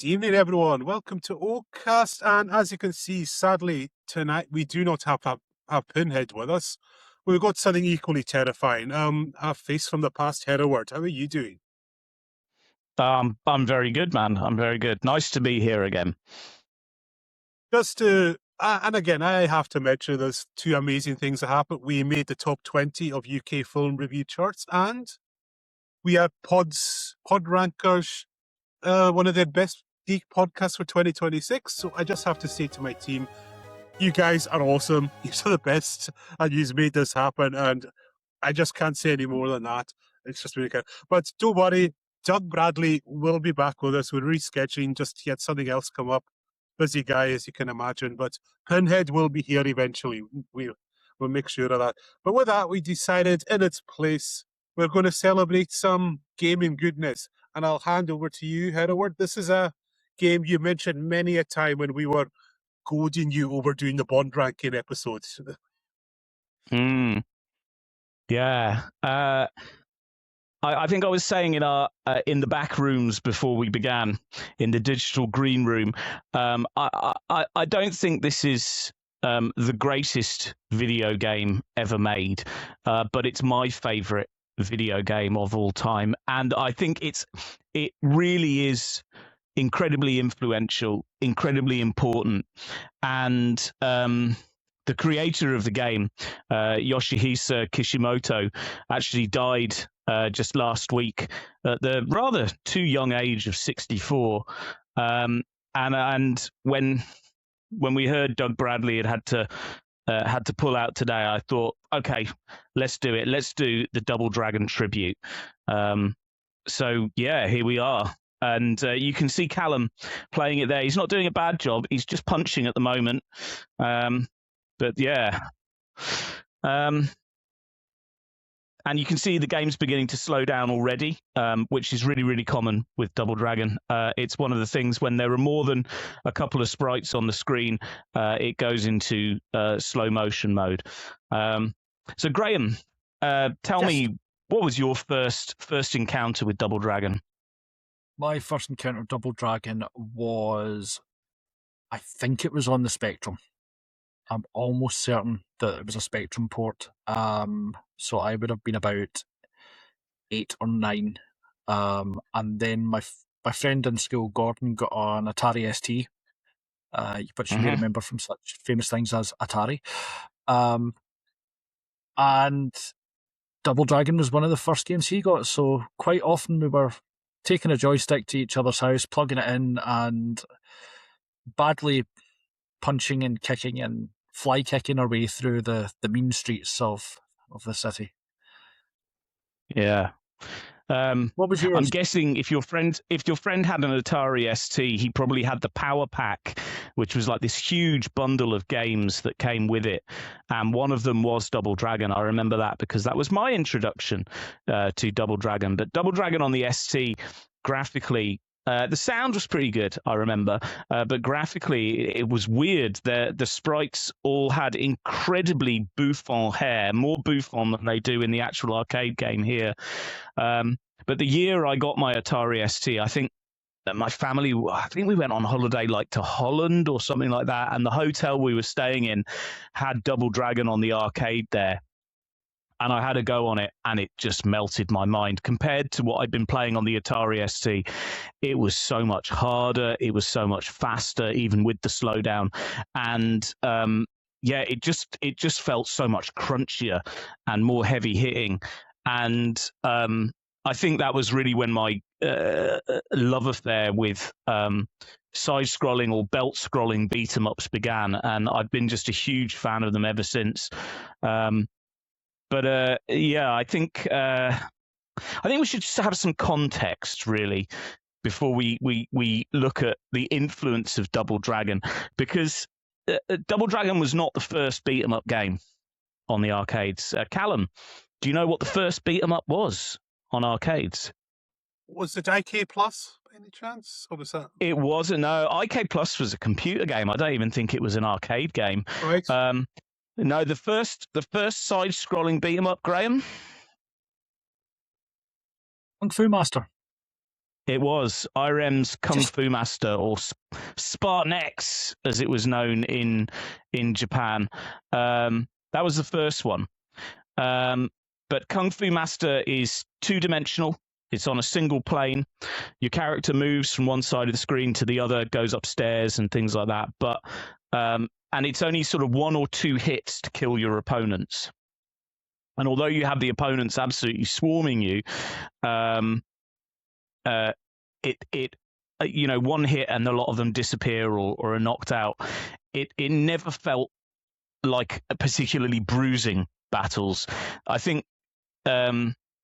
Good evening, everyone. Welcome to Oakcast. And as you can see, sadly, tonight we do not have Pinhead with us. We've got something equally terrifying. Our face from the past, Hereward. How are you doing? I'm very good, man. I'm very good. Nice to be here again. Just to, and again, I have to mention there's two amazing things that happened. We made the top 20 of UK film review charts, and we had Pod Rankers, one of their best geek podcasts for 2026. So I just have to say to my team, you guys are awesome. You're the best, and you've made this happen. And I just can't say any more than that. It's just really good. But don't worry, Doug Bradley will be back with us. We're rescheduling, just he had something else come up. Busy guy, as you can imagine. But Pinhead will be here eventually. We'll make sure of that. But with that, we decided in its place, we're going to celebrate some gaming goodness. And I'll hand over to you, Hereward. This is a game you mentioned many a time when we were goading you over doing the Bond ranking episodes. Yeah. I think I was saying in the back rooms before we began, in the digital green room, I don't think this is the greatest video game ever made, but it's my favorite video game of all time, and I think it really is incredibly influential, incredibly important, and the creator of the game, Yoshihisa Kishimoto, actually died just last week at the rather too young age of 64. And when we heard Doug Bradley had to pull out today, I thought, okay, let's do it. Let's do the Double Dragon tribute. So yeah, here we are. And you can see Callum playing it there. He's not doing a bad job. He's just punching at the moment. But yeah. And you can see the game's beginning to slow down already, which is really, really common with Double Dragon. It's one of the things when there are more than a couple of sprites on the screen, it goes into slow motion mode. So Graeme, tell me, what was your first encounter with Double Dragon? My first encounter with Double Dragon was, I think it was on the Spectrum. I'm almost certain that it was a Spectrum port. So I would have been about 8 or 9. And then my friend in school, Gordon, got an Atari ST, which you may remember from such famous things as Atari. And Double Dragon was one of the first games he got. So quite often we were taking a joystick to each other's house, plugging it in, and badly punching and kicking and fly kicking our way through the mean streets of the city. Yeah. What was yours? I'm guessing if your friend had an Atari ST, he probably had the Power Pack, which was like this huge bundle of games that came with it, and one of them was Double Dragon. I remember that because that was my introduction to Double Dragon. But Double Dragon on the ST, graphically, the sound was pretty good, I remember, but graphically it was weird. The sprites all had incredibly bouffant hair, more bouffant than they do in the actual arcade game here. But the year I got my Atari ST, I think that my family, we went on holiday like to Holland or something like that, and the hotel we were staying in had Double Dragon on the arcade there. And I had a go on it, and it just melted my mind. Compared to what I'd been playing on the Atari ST, it was so much harder. It was so much faster, even with the slowdown. And yeah, it just felt so much crunchier and more heavy hitting. And I think that was really when my love affair with side-scrolling or belt-scrolling beat-em-ups began. And I've been just a huge fan of them ever since. But yeah, I think we should just have some context really before we look at the influence of Double Dragon, because Double Dragon was not the first beat 'em up game on the arcades. Callum, do you know what the first beat 'em up was on arcades? Was it IK Plus by any chance? Or was that? It wasn't. No, IK Plus was a computer game. I don't even think it was an arcade game. Right. No, the first side-scrolling beat 'em up, Graeme. Kung Fu Master. It was IREM's Kung Fu Master, or Spartan X, as it was known in Japan. That was the first one. But Kung Fu Master is two-dimensional. It's on a single plane. Your character moves from one side of the screen to the other, goes upstairs and things like that. But and it's only sort of 1 or 2 hits to kill your opponents. And although you have the opponents absolutely swarming you, one hit and a lot of them disappear or are knocked out. It never felt like a particularly bruising battles. I think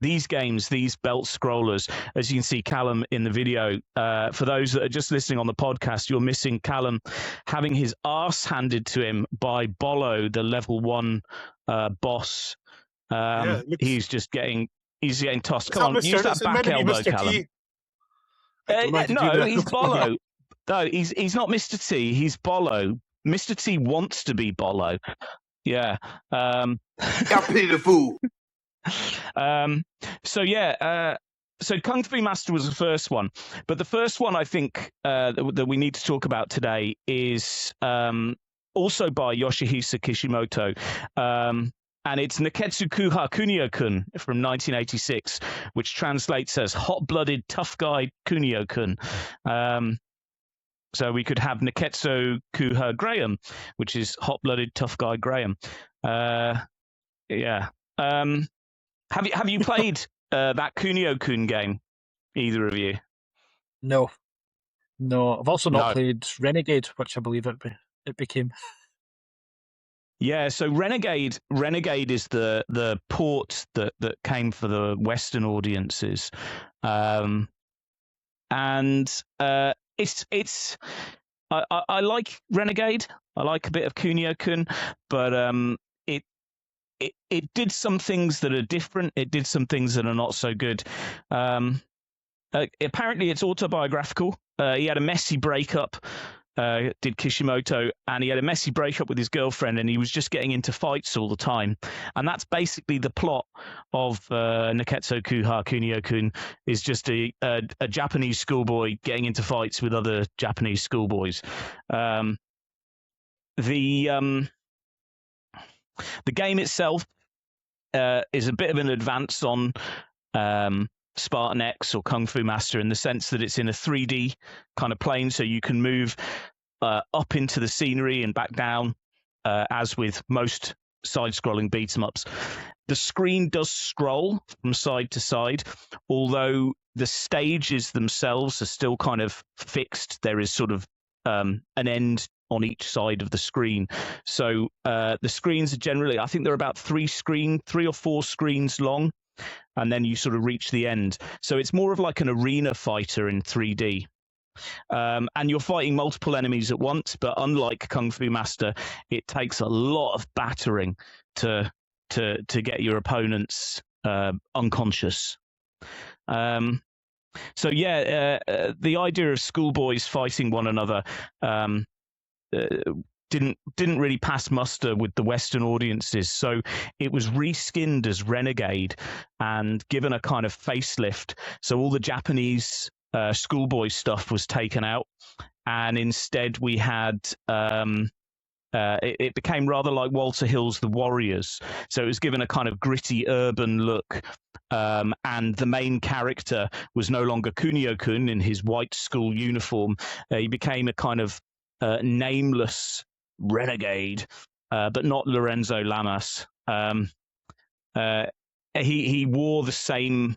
these games, these belt scrollers, as you can see Callum in the video, for those that are just listening on the podcast, you're missing Callum having his arse handed to him by Bolo, the level 1 boss. He's getting tossed. Come on, use that back elbow, Callum. No, he's Bolo. No, he's not Mr. T. He's Bolo. Mr. T wants to be Bolo. Yeah. I pity the fool. So Kung Fu Master was the first one, but the first one I think that we need to talk about today is also by Yoshihisa Kishimoto. And it's Neketsu Kuha Kunio-kun from 1986, which translates as hot-blooded tough guy Kunio-kun. So we could have Neketsu Kuha Graeme, which is hot-blooded tough guy Graeme. Yeah. Have you played that Kunio-kun game? Either of you? No. I've also not played Renegade, which I believe it became. Yeah, so Renegade is the port that came for the Western audiences, and it's I like Renegade. I like a bit of Kunio-kun, but it did some things that are different. It did some things that are not so good. Apparently, it's autobiographical. He had a messy breakup. Did Kishimoto, and he had a messy breakup with his girlfriend, and he was just getting into fights all the time. And that's basically the plot of Neketsu Kuha Kunio-kun, is just a Japanese schoolboy getting into fights with other Japanese schoolboys. The game itself is a bit of an advance on Spartan X or Kung Fu Master, in the sense that it's in a 3D kind of plane, so you can move up into the scenery and back down, as with most side-scrolling beat-em-ups. The screen does scroll from side to side, although the stages themselves are still kind of fixed. There is sort of an end on each side of the screen. So the screens are generally, I think they're about 3 or 4 screens long, and then you sort of reach the end. So it's more of like an arena fighter in 3D. And you're fighting multiple enemies at once, but unlike Kung Fu Master, it takes a lot of battering to get your opponents unconscious. So yeah, the idea of schoolboys fighting one another didn't really pass muster with the Western audiences, so it was reskinned as Renegade and given a kind of facelift. So all the Japanese schoolboy stuff was taken out, and instead we had it became rather like Walter Hill's The Warriors. So it was given a kind of gritty urban look, and the main character was no longer Kunio-kun in his white school uniform. He became a kind of nameless renegade, but not Lorenzo Lamas. He wore the same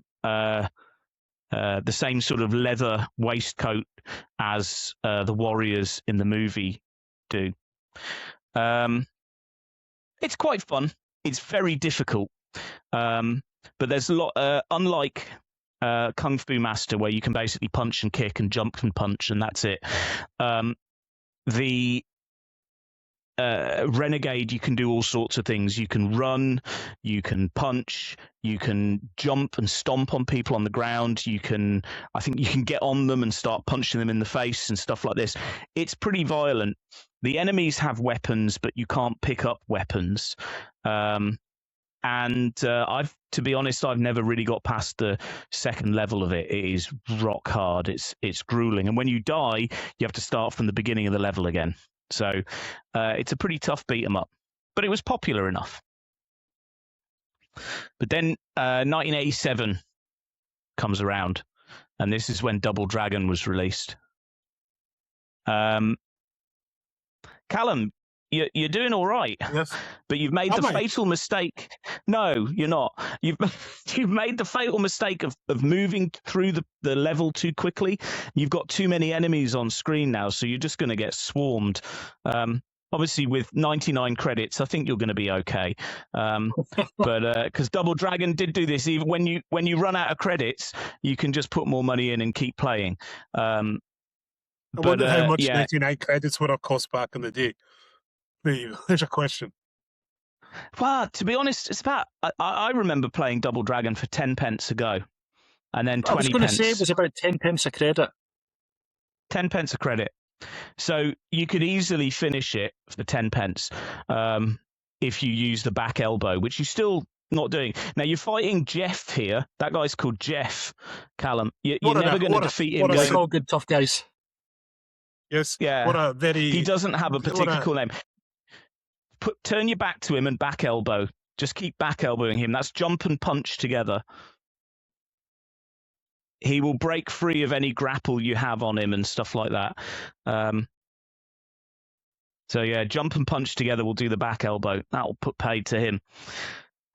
sort of leather waistcoat as the warriors in the movie do. It's quite fun. It's very difficult, but there's a lot. Unlike Kung Fu Master, where you can basically punch and kick and jump and punch, and that's it. The Renegade, you can do all sorts of things. You can run, you can punch, you can jump and stomp on people on the ground. I think you can get on them and start punching them in the face and stuff like this. It's pretty violent. The enemies have weapons, but you can't pick up weapons. And to be honest, I've never really got past the second level of it. It is rock hard. It's grueling, and when you die, you have to start from the beginning of the level again. So it's a pretty tough beat 'em up, but it was popular enough. But then 1987 comes around, and this is when Double Dragon was released. Callum, you're doing all right, Yes. but you've made the fatal mistake. No, you're not. You've made the fatal mistake of moving through the level too quickly. You've got too many enemies on screen now, so you're just going to get swarmed. Obviously, with 99 credits, I think you're going to be okay. But because Double Dragon did do this, even when you run out of credits, you can just put more money in and keep playing. I wonder how much 99 credits would have cost back in the day. There's a question. Well, to be honest, it's about. I remember playing Double Dragon for 10 pence a go, and then 20 I was going to pence. say it was about 10 pence a credit. 10 pence a credit. So you could easily finish it for 10 pence if you use the back elbow, which you're still not doing. Now, you're fighting Jeff here. That guy's called Jeff, Callum. You're never going to defeat him. They're all good, tough guys. Yes. Yeah. He doesn't have a particular cool name. Turn your back to him and back elbow. Just keep back elbowing him. That's jump and punch together. He will break free of any grapple you have on him and stuff like that. So yeah, jump and punch together will do the back elbow. That will put paid to him.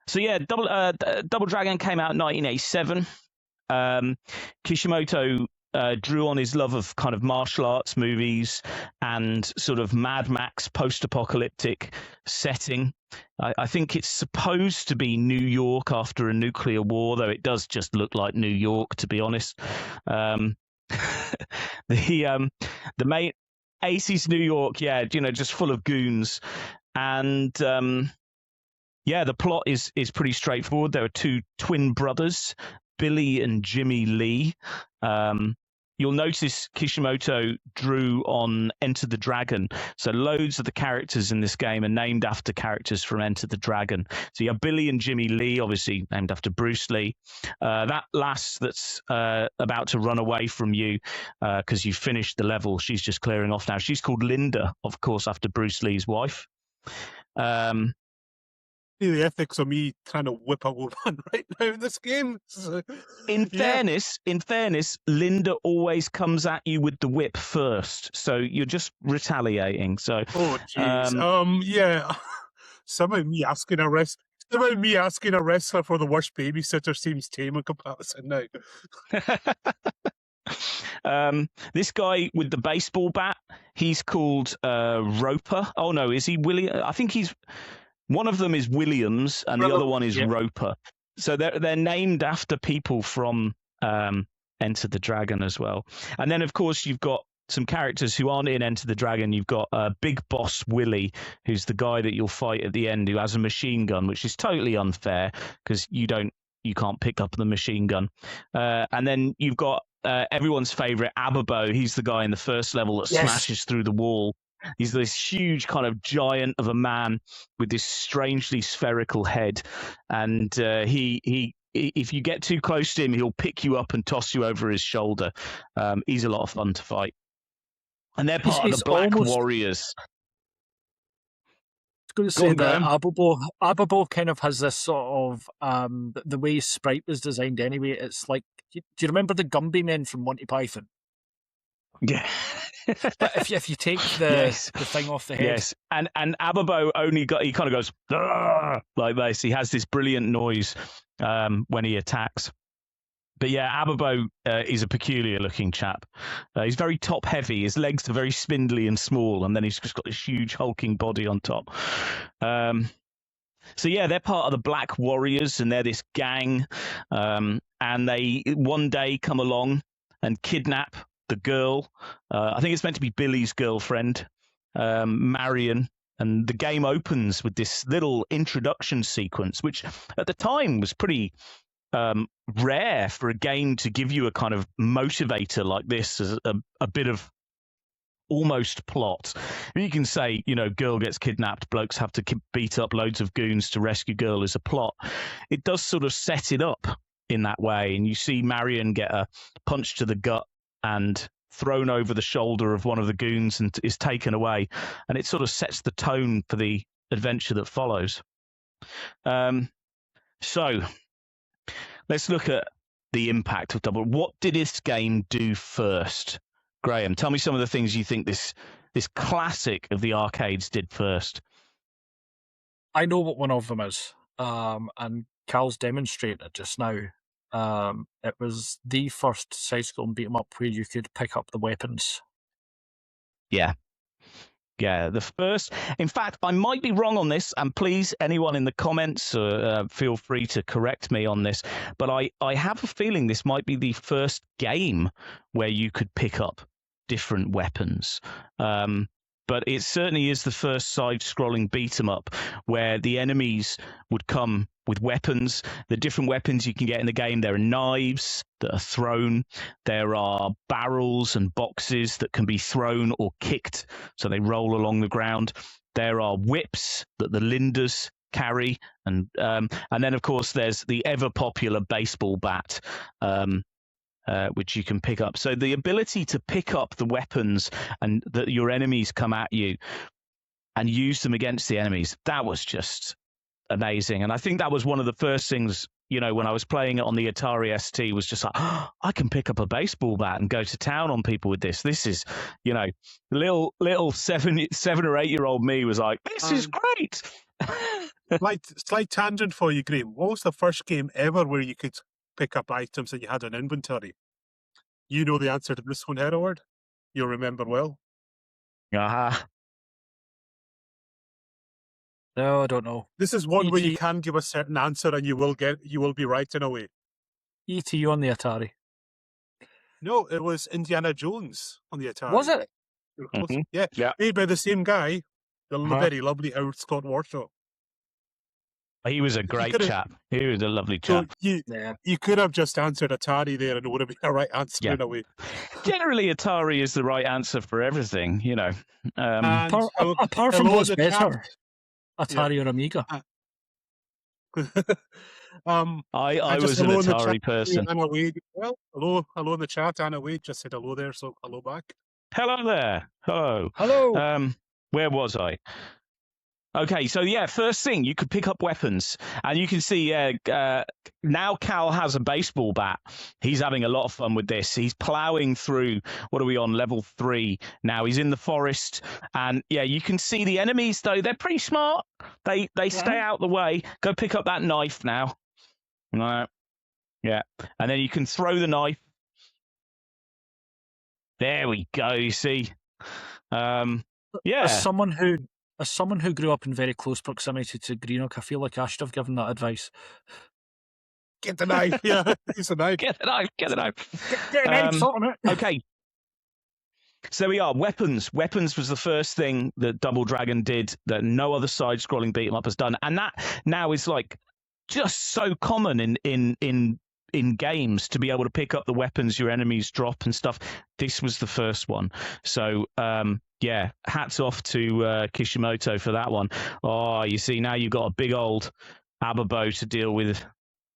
So yeah, Double Dragon came out in 1987. Kishimoto drew on his love of kind of martial arts movies and sort of Mad Max post-apocalyptic setting. I think it's supposed to be New York after a nuclear war, though it does just look like New York, to be honest. The main 80s New York, just full of goons. And the plot is pretty straightforward. There are two twin brothers, Billy and Jimmy Lee. You'll notice Kishimoto drew on Enter the Dragon. So loads of the characters in this game are named after characters from Enter the Dragon. So you have Billy and Jimmy Lee, obviously named after Bruce Lee. That lass that's about to run away from you because you finished the level, she's just clearing off now. She's called Linda, of course, after Bruce Lee's wife. The ethics of me trying to whip a woman right now in this game. In fairness, Linda always comes at you with the whip first, so you're just retaliating. So, oh jeez, Somehow me asking a wrestler for the worst babysitter seems tame in comparison now. This guy with the baseball bat, he's called Roper. Oh no, is he William? I think he's. One of them is Williams, and the other one is Roper. So they're named after people from Enter the Dragon as well. And then, of course, you've got some characters who aren't in Enter the Dragon. You've got Big Boss Willie, who's the guy that you'll fight at the end, who has a machine gun, which is totally unfair because you can't pick up the machine gun. And then you've got everyone's favorite Ababo. He's the guy in the first level that smashes through the wall. He's this huge kind of giant of a man with this strangely spherical head, and he if you get too close to him, he'll pick you up and toss you over his shoulder. He's a lot of fun to fight, and they're part of the Black Warriors. I was going to say that Ababo kind of has this sort of the way his sprite was designed anyway. It's like, do you remember the Gumby men from Monty Python? Yeah. But if you take the thing off the head, and Ababo he kind of goes like this. He has this brilliant noise when he attacks. But yeah, Ababo is a peculiar looking chap. He's very top heavy. His legs are very spindly and small, and then he's just got this huge hulking body on top. So yeah, they're part of the Black Warriors, and they're this gang. And they one day come along and kidnap the girl, I think it's meant to be Billy's girlfriend, Marion, and the game opens with this little introduction sequence, which at the time was pretty rare for a game to give you a kind of motivator like this, as a bit of almost plot. You can say, girl gets kidnapped, blokes have to beat up loads of goons to rescue girl as a plot. It does sort of set it up in that way, and you see Marion get a punch to the gut and thrown over the shoulder of one of the goons and is taken away, and it sort of sets the tone for the adventure that follows. So let's look at the impact of Double. What did this game do first? Graeme, tell me some of the things you think this classic of the arcades did first. I know what one of them is, and Cal's demonstrated just now. It was the first side-scrolling beat 'em up where you could pick up the weapons. Yeah, the first. In fact, I might be wrong on this, and please, anyone in the comments, feel free to correct me on this. But I have a feeling this might be the first game where you could pick up different weapons. But it certainly is the first side-scrolling beat-em-up where the enemies would come with weapons. The different weapons you can get in the game, there are knives that are thrown. There are barrels and boxes that can be thrown or kicked, so they roll along the ground. There are whips that the Lindas carry. And then, of course, there's the ever-popular baseball bat, which you can pick up. So the ability to pick up the weapons and that your enemies come at you and use them against the enemies, that was just amazing. And I think that was one of the first things, when I was playing it on the Atari ST, was just like, oh, I can pick up a baseball bat and go to town on people with this. This is, little 7 or 8 year old me was like, this is great. Slight tangent for you, Graeme. What was the first game ever where you could pick up items that you had in inventory? You know the answer to this one, Hereward. You'll remember well. No, I don't know. This is one where you can give a certain answer and you will be right in a way. E.T. on the Atari. No, it was Indiana Jones on the Atari. Was it? Mm-hmm. Yeah, made by the same guy, the very lovely Howard Scott Warshaw. He was a great chap. He was a lovely chap. So you could have just answered Atari there and it would have been the right answer in a way. Generally, Atari is the right answer for everything, apart from what's better, Atari or Amiga. I was an Atari person. Anna Wade, well, hello in the chat. Anna Wade just said hello there, so hello back. Hello there. Hello. Hello. Where was I? Okay, so first thing, you could pick up weapons, and you can see now Cal has a baseball bat. He's having a lot of fun with this. He's plowing through, what are we on, level 3 now. He's in the forest, and you can see the enemies, though. They're pretty smart. They stay out the way. Go pick up that knife now. Yeah, and then you can throw the knife. There we go, you see. As someone who grew up in very close proximity to Greenock, I feel like I should have given that advice. Get the knife, use the knife. Get the knife. Get a knife, sort of it. Okay. So there we are. Weapons. Weapons was the first thing that Double Dragon did that no other side-scrolling beat-em-up has done. And that now is like just so common in games to be able to pick up the weapons your enemies drop and stuff. This was the first one. So, hats off to Kishimoto for that one. Oh, you see, now you've got a big old Ababo to deal with.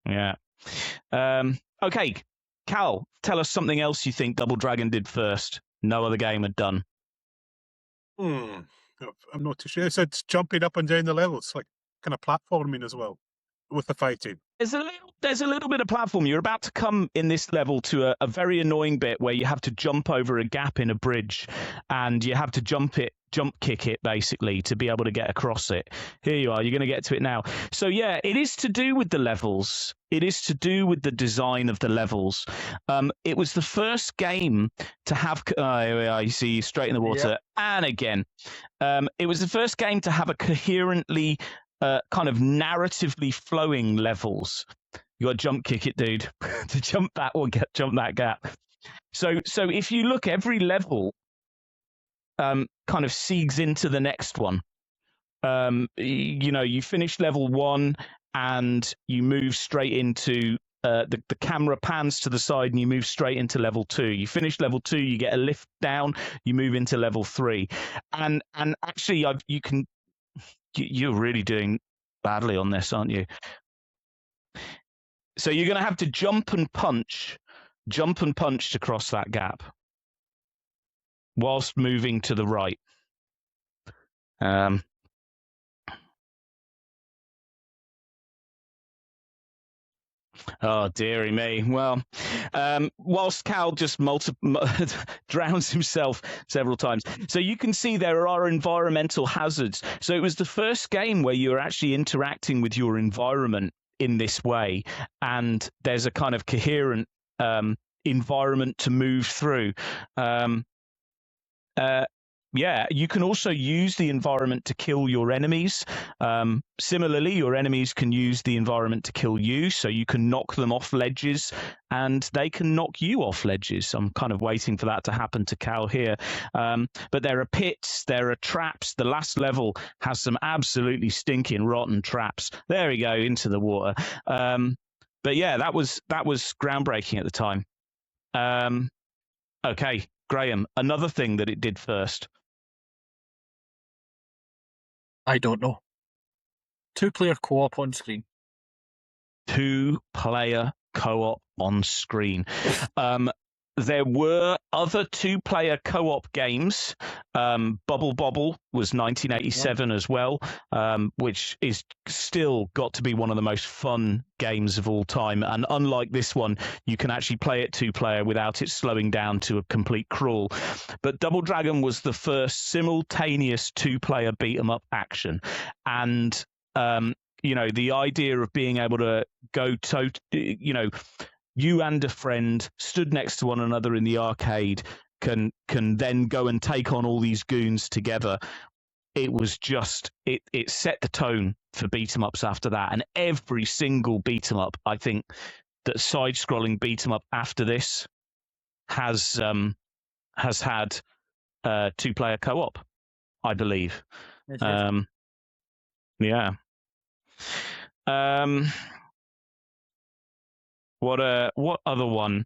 Yeah. Okay, Cal, tell us something else you think Double Dragon did first. No other game had done. I'm not too sure. So it's jumping up and down the levels, like kind of platforming as well with the fighting. There's a little bit of platform. You're about to come in this level to a very annoying bit where you have to jump over a gap in a bridge, and you have to jump kick it basically to be able to get across it. Here you are. You're going to get to it now. So it is to do with the levels. It is to do with the design of the levels. It was the first game to have. You see, straight in the water, and again. It was the first game to have a coherently. Kind of narratively flowing levels. You got to jump kick it, dude, to jump that or jump that gap. So if you look, every level kind of segs into the next one. You finish level 1 and you move straight into the camera pans to the side and you move straight into level 2. You finish level 2, you get a lift down, you move into level 3, and actually you're really doing badly on this, aren't you? So you're going to have to jump and punch to cross that gap whilst moving to the right. Oh, dearie me. Well, whilst Cal just drowns himself several times. So you can see there are environmental hazards. So it was the first game where you were actually interacting with your environment in this way, and there's a kind of coherent environment to move through. Yeah, you can also use the environment to kill your enemies. Similarly, your enemies can use the environment to kill you, so you can knock them off ledges and they can knock you off ledges. I'm kind of waiting for that to happen to Cal here. But there are pits, there are traps. The last level has some absolutely stinking, rotten traps. There we go, into the water. But yeah, that was groundbreaking at the time. Okay, Graham, another thing that it did first. I don't know. 2-player co-op on screen. 2-player co-op on screen. There were other 2-player co-op games. Bubble Bobble was 1987 as well, which is still got to be one of the most fun games of all time. And unlike this one, you can actually play it 2-player without it slowing down to a complete crawl. But Double Dragon was the first simultaneous 2-player beat-em-up action. And the idea of being able to go you and a friend stood next to one another in the arcade can then go and take on all these goons together. It was just it set the tone for beat 'em ups after that, and every single beat 'em up, I think, that side scrolling beat 'em up after this has had 2-player co-op, I believe. Yeah. What other one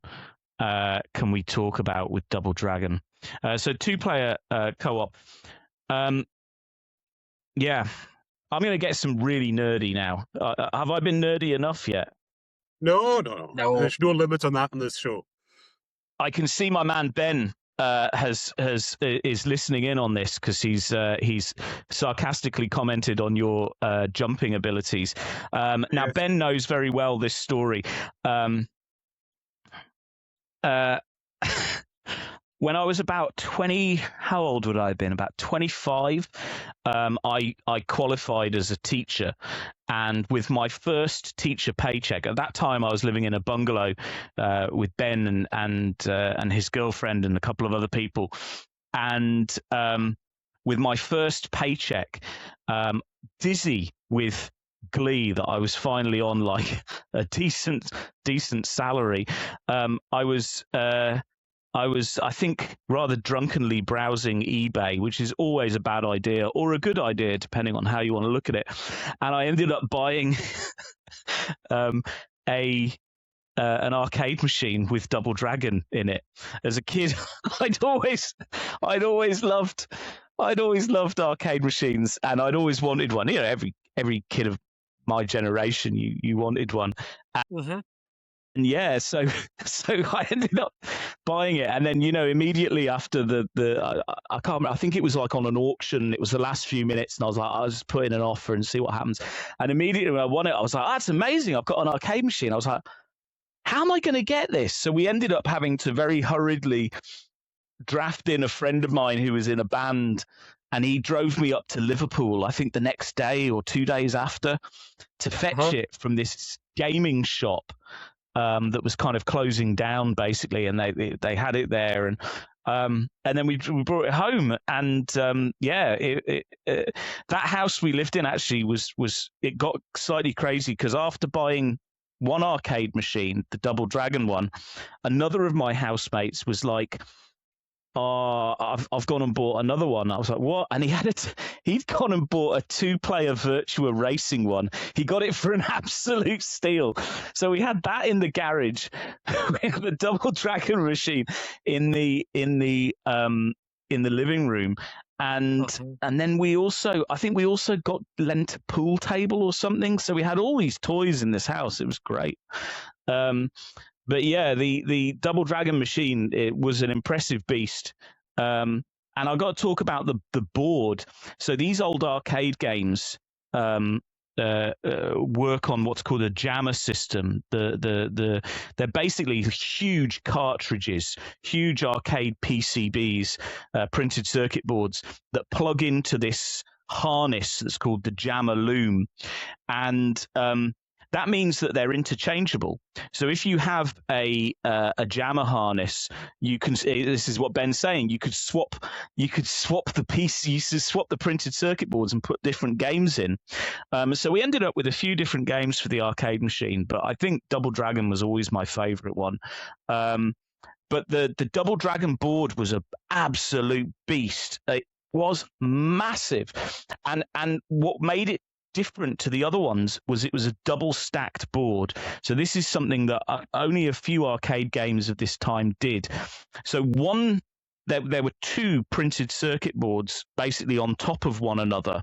can we talk about with Double Dragon? So 2-player co-op. Yeah, I'm going to get some really nerdy now. Have I been nerdy enough yet? No. There's no limit on that in this show. I can see my man Ben is listening in on this because he's sarcastically commented on your jumping abilities. Now Yes. Ben knows very well this story. When I was about 20, how old would I have been? About 25. I qualified as a teacher, and with my first teacher paycheck, at that time I was living in a bungalow with Ben and his girlfriend and a couple of other people, and with my first paycheck, dizzy with glee that I was finally on like a decent salary, I was, I think, rather drunkenly browsing eBay, which is always a bad idea or a good idea, depending on how you want to look at it. And I ended up buying an arcade machine with Double Dragon in it. As a kid, I'd always loved arcade machines, and I'd always wanted one. You know, every kid of my generation, you wanted one. And yeah, so I ended up buying it, and then immediately after I can't remember, I think it was like on an auction. It was the last few minutes, and I was like, I'll just put in an offer and see what happens. And immediately when I won it, I was like, that's amazing! I've got an arcade machine. I was like, how am I going to get this? So we ended up having to very hurriedly draft in a friend of mine who was in a band, and he drove me up to Liverpool, I think the next day or 2 days after, to fetch it from this gaming shop. That was kind of closing down basically, and they had it there, and then we brought it home, and that house we lived in actually was it got slightly crazy because after buying one arcade machine, the Double Dragon one, another of my housemates was like, I've gone and bought another one. I was like, what? And he'd gone and bought a 2-player Virtua Racing one. He got it for an absolute steal. So we had that in the garage. We had the Double Dragon machine in the living room. And then I think we also got lent a pool table or something. So we had all these toys in this house. It was great. But yeah, the Double Dragon machine, it was an impressive beast. And I've got to talk about the board. So these old arcade games work on what's called a jammer system. They're basically huge cartridges, huge arcade PCBs, printed circuit boards that plug into this harness that's called the jammer loom. And that means that they're interchangeable. So if you have a jammer harness, you can. This is what Ben's saying. You could swap the piece. You could swap the printed circuit boards and put different games in. So we ended up with a few different games for the arcade machine. But I think Double Dragon was always my favorite one. But the Double Dragon board was an absolute beast. It was massive, and what made it different to the other ones was it was a double stacked board. So this is something that only a few arcade games of this time did. So there were 2 printed circuit boards basically on top of one another,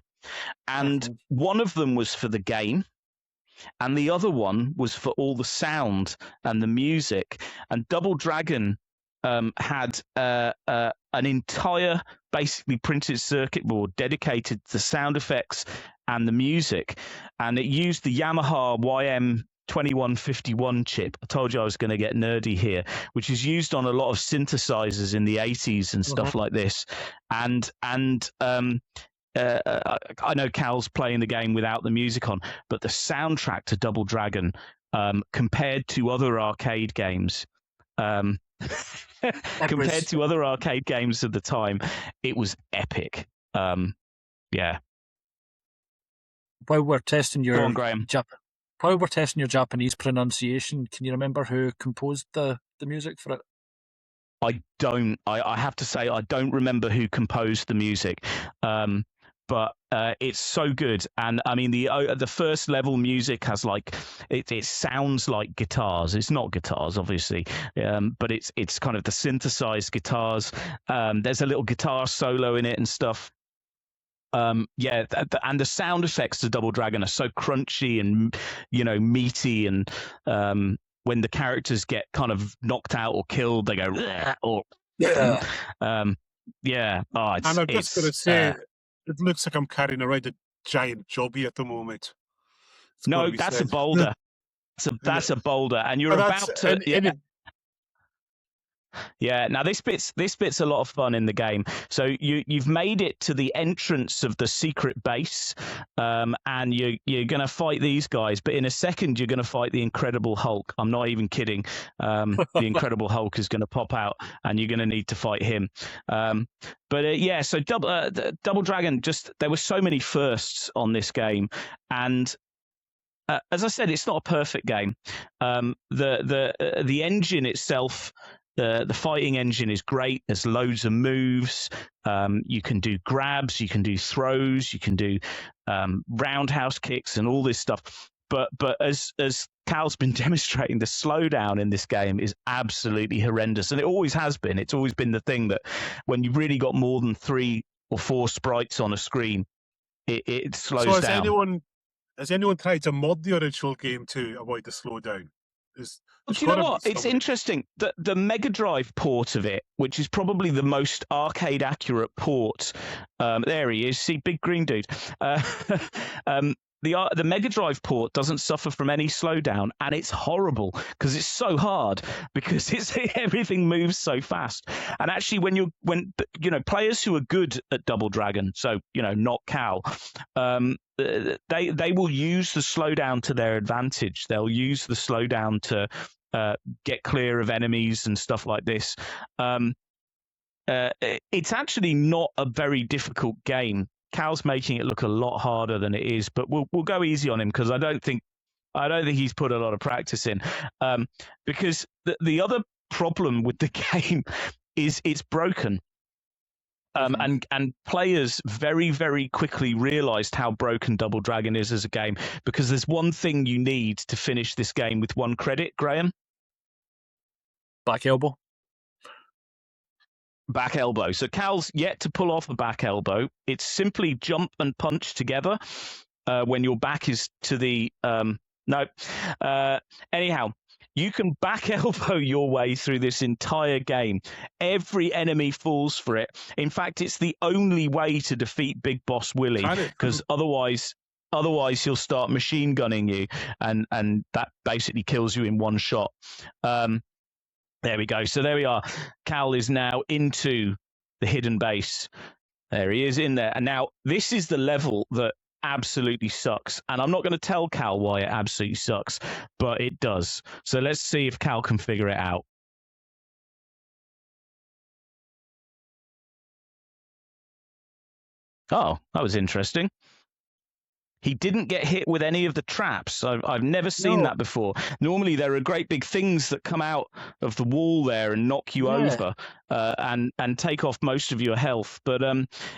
and one of them was for the game and the other one was for all the sound and the music. And Double Dragon had an entire basically printed circuit board dedicated to sound effects and the music, and it used the Yamaha YM2151 chip. I told you I was going to get nerdy here, which is used on a lot of synthesizers in the 80s and stuff like this. And I know Cal's playing the game without the music on, but the soundtrack to Double Dragon, compared to other arcade games, to other arcade games of the time, it was epic. Yeah. While we're testing your Go on, Graham. While we're testing your Japanese pronunciation, can you remember who composed the music for it? I don't. I have to say I don't remember who composed the music. But it's so good, and I mean the first level music has like it sounds like guitars. It's not guitars, obviously, but it's kind of the synthesized guitars. There's a little guitar solo in it and stuff. And the sound effects to Double Dragon are so crunchy and meaty, and when the characters get kind of knocked out or killed, they go or yeah. Oh, and I'm just going to say. It looks like I'm carrying around a giant jobby at the moment. No, that's a boulder. That's a boulder, and you're about to. Yeah. Now this bit's a lot of fun in the game. So you've made it to the entrance of the secret base, and you're gonna fight these guys. But in a second, you're gonna fight the Incredible Hulk. I'm not even kidding. The Incredible Hulk is gonna pop out, and you're gonna need to fight him. So Double Dragon, there were so many firsts on this game, and as I said, it's not a perfect game. The engine itself. The fighting engine is great. There's loads of moves. You can do grabs, you can do throws, you can do roundhouse kicks and all this stuff. But as Cal's been demonstrating, the slowdown in this game is absolutely horrendous, and it always has been. It's always been the thing that when you've really got more than 3 or 4 sprites on a screen, it slows down. Has anyone tried to mod the original game to avoid the slowdown? Do you know what? It's interesting. The Mega Drive port of it, which is probably the most arcade accurate port. There he is. See, big green dude. The Mega Drive port doesn't suffer from any slowdown, and it's horrible because it's so hard because everything moves so fast. And actually, when players who are good at Double Dragon, so not Cal, they will use the slowdown to their advantage. They'll use the slowdown to get clear of enemies and stuff like this. It's actually not a very difficult game. Cal's making it look a lot harder than it is, but we'll go easy on him because I don't think he's put a lot of practice in. Because the other problem with the game is it's broken. And players very, very quickly realised how broken Double Dragon is as a game, because there's one thing you need to finish this game with 1 credit, Graham. Back elbow. Back elbow. So Cal's yet to pull off a back elbow. It's simply jump and punch together when your back is to the... anyhow, you can back elbow your way through this entire game. Every enemy falls for it. In fact, it's the only way to defeat Big Boss Willie, because otherwise he'll start machine gunning you, and that basically kills you in one shot. There we go. So there we are. Cal is now into the hidden base. There he is in there. And now this is the level that absolutely sucks. And I'm not going to tell Cal why it absolutely sucks, but it does. So let's see if Cal can figure it out. Oh, that was interesting. He didn't get hit with any of the traps. I've never seen that before. Normally, there are great big things that come out of the wall there and knock you over and take off most of your health. But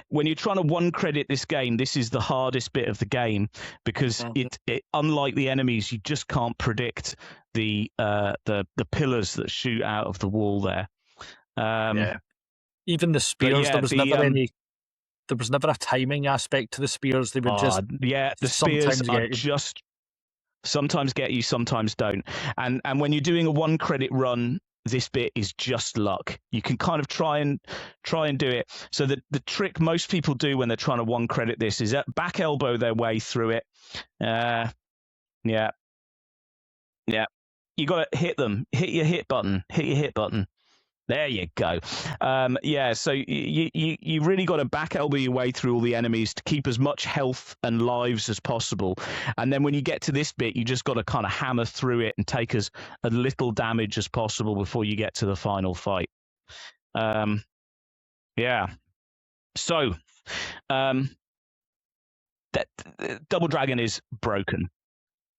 when you're trying to 1 credit this game, this is the hardest bit of the game, because it unlike the enemies, you just can't predict the pillars that shoot out of the wall there. Even the spears, there was never a timing aspect to the spears. They would the spears sometimes get you, sometimes don't. And when you're doing a 1 credit run, this bit is just luck. You can kind of try and do it. So the trick most people do when they're trying to 1 credit this is back elbow their way through it. You got to hit them. Hit your hit button. There you go. So you really got to back elbow your way through all the enemies to keep as much health and lives as possible. And then when you get to this bit, you just got to kind of hammer through it and take as little damage as possible before you get to the final fight. So that Double Dragon is broken.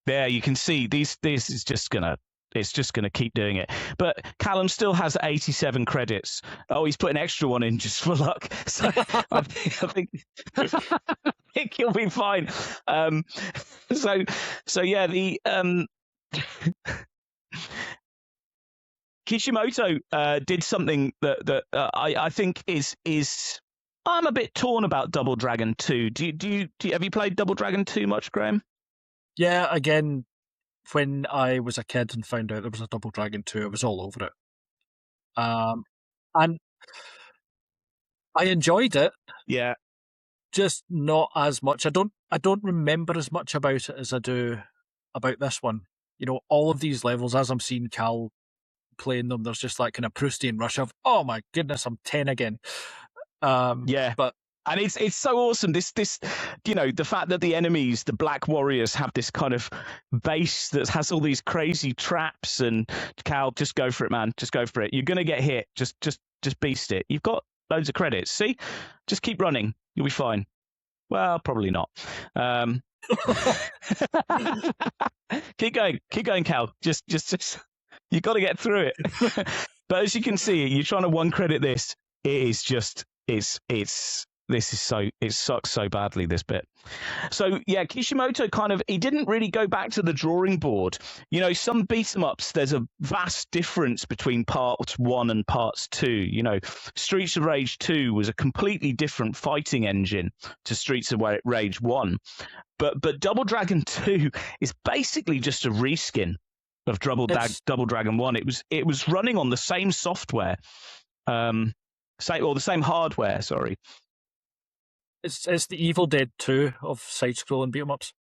There you can see this is just gonna. It's just going to keep doing it. But Callum still has 87 credits. Oh, he's put an extra one in just for luck. So I think he'll be fine. Kishimoto did something that I think is I'm a bit torn about Double Dragon 2. Have you played Double Dragon 2 much, Graham? Yeah, again, when I was a kid and found out there was a Double Dragon 2, I was all over it. And I enjoyed it. Yeah. Just not as much. I don't remember as much about it as I do about this one. You know, all of these levels, as I'm seeing Cal playing them, there's just that kind of Proustian rush of, oh my goodness, I'm 10 again. And it's so awesome. This the fact that the enemies, the Black Warriors, have this kind of base that has all these crazy traps. And Cal, just go for it, man. Just go for it. You're gonna get hit. Just beast it. You've got loads of credits. See, just keep running. You'll be fine. Well, probably not. Keep going, Cal. Just you got to get through it. But as you can see, you're trying to 1 credit this. It is just it sucks so badly, this bit. So yeah, Kishimoto he didn't really go back to the drawing board. You know, some beat 'em ups, there's a vast difference between parts 1 and parts 2. You know, Streets of Rage 2 was a completely different fighting engine to Streets of Rage 1. But Double Dragon 2 is basically just a reskin of Double Dragon 1. It was running on the same software. The same hardware, sorry. It's the Evil Dead 2 of side-scrolling beat-em-ups.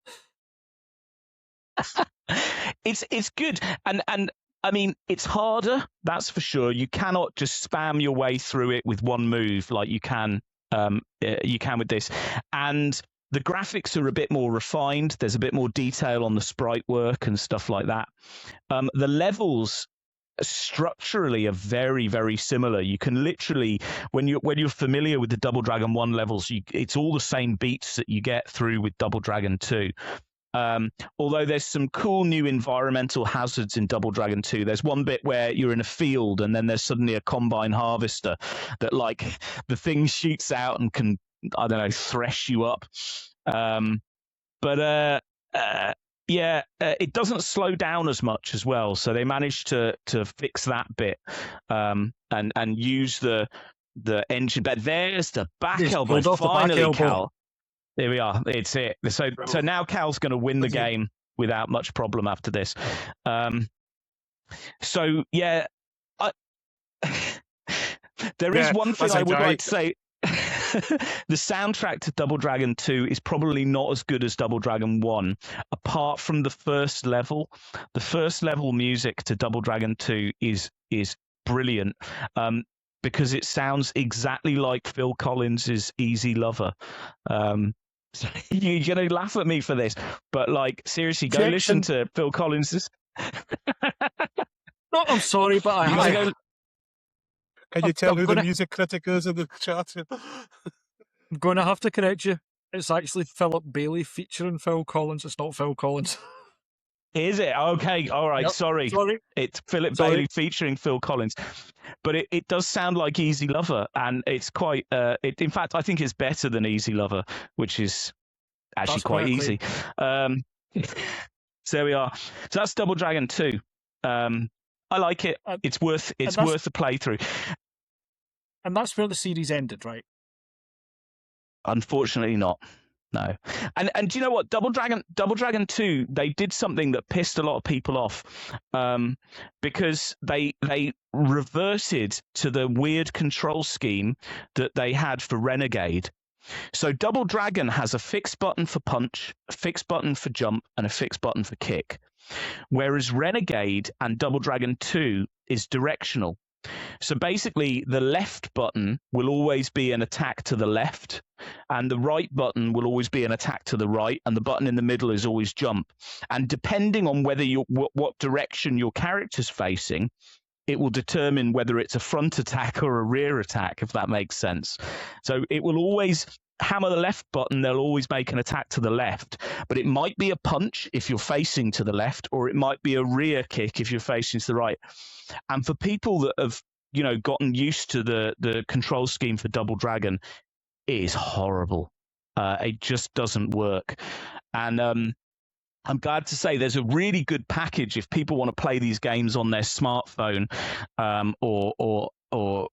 It's good, and I mean it's harder, that's for sure. You cannot just spam your way through it with one move like you can with this. And the graphics are a bit more refined. There's a bit more detail on the sprite work and stuff like that. The levels structurally are very, very similar. You can literally, when you're familiar with the Double Dragon 1 levels, it's all the same beats that you get through with Double Dragon 2. Although there's some cool new environmental hazards in Double Dragon 2. There's one bit where you're in a field and then there's suddenly a combine harvester that, like, the thing shoots out and can, I don't know, thresh you up. It doesn't slow down as much as well. So they managed to fix that bit and use the engine. But there's the back elbow. Finally, Cal. There we are. It's it. So now Cal's going to win the game without much problem after this. There is one thing I would like to say. The soundtrack to Double Dragon 2 is probably not as good as Double Dragon 1, apart from the first level. The first level music to Double Dragon 2 is brilliant because it sounds exactly like Phil Collins' Easy Lover. So you're going to laugh at me for this, but, like, seriously, go listen to Phil Collins'. No, I'm sorry, but Can you tell who the music critic is in the chat? I'm going to have to correct you. It's actually Philip Bailey featuring Phil Collins. It's not Phil Collins. Is it? Okay, all right, Yep. sorry. It's Philip Bailey featuring Phil Collins. But it does sound like Easy Lover, and it's quite... in fact, I think it's better than Easy Lover, which is actually quite easy. So there we are. So that's Double Dragon 2. I like it. It's worth a playthrough. And that's where the series ended, right? Unfortunately not. No. And do you know what? Double Dragon 2, they did something that pissed a lot of people off because they reverted to the weird control scheme that they had for Renegade. So Double Dragon has a fixed button for punch, a fixed button for jump, and a fixed button for kick. Whereas Renegade and Double Dragon 2 is directional. So basically, the left button will always be an attack to the left, and the right button will always be an attack to the right, and the button in the middle is always jump. And depending on whether what direction your character's facing, it will determine whether it's a front attack or a rear attack, if that makes sense. So it will always hammer the left button, they'll always make an attack to the left, but it might be a punch if you're facing to the left, or it might be a rear kick if you're facing to the right. And for people that have, gotten used to the control scheme for Double Dragon, it is horrible. It just doesn't work. And I'm glad to say there's a really good package if people want to play these games on their smartphone or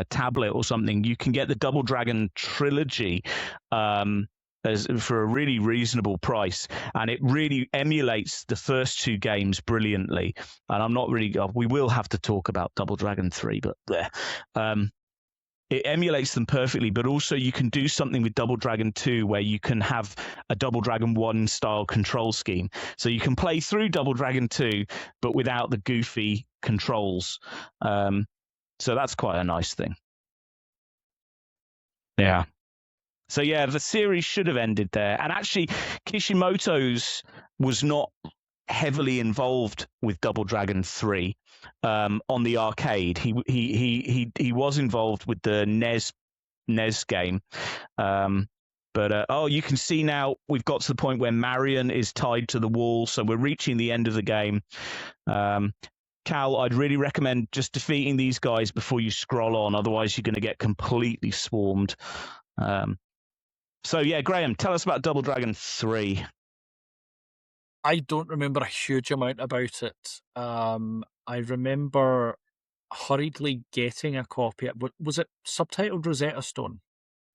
tablet or something. You can get the Double Dragon trilogy for a really reasonable price, and it really emulates the first two games brilliantly. And I'm not really we will have to talk about Double Dragon 3, but it emulates them perfectly. But also you can do something with Double Dragon 2 where you can have a Double Dragon 1 style control scheme, so you can play through Double Dragon 2 but without the goofy controls. So that's quite a nice thing. Yeah. So yeah, the series should have ended there. And actually, Kishimoto's was not heavily involved with Double Dragon 3 on the arcade. He was involved with the NES game. But you can see now we've got to the point where Marion is tied to the wall, so we're reaching the end of the game. Cal, I'd really recommend just defeating these guys before you scroll on, otherwise you're going to get completely swarmed. So yeah, Graham, tell us about Double Dragon 3. I don't remember a huge amount about it. I remember hurriedly getting a copy. Was it subtitled Rosetta Stone?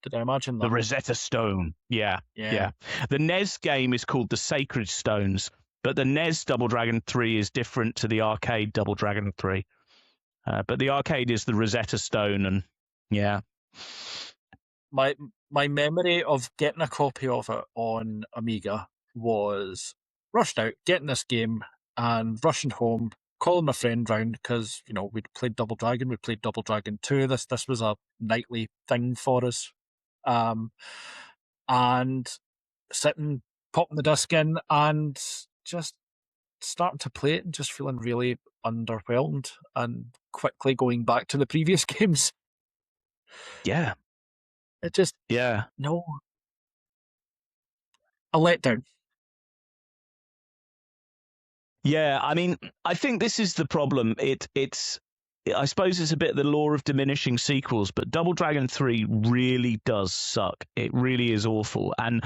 Did I imagine that? The Rosetta Stone, yeah. The NES game is called the Sacred Stones, but the NES Double Dragon 3 is different to the arcade Double Dragon 3. But the arcade is the Rosetta Stone, and yeah. My memory of getting a copy of it on Amiga was rushed out, getting this game, and rushing home, calling my friend round because we'd played Double Dragon, we played Double Dragon 2. This was a nightly thing for us, and sitting, popping the disc in, and just starting to play it, and just feeling really underwhelmed, and quickly going back to the previous games. Yeah. It just, yeah, no, a letdown. Yeah, I mean, I think this is the problem. I suppose it's a bit of the law of diminishing sequels, but Double Dragon 3 really does suck. It really is awful, and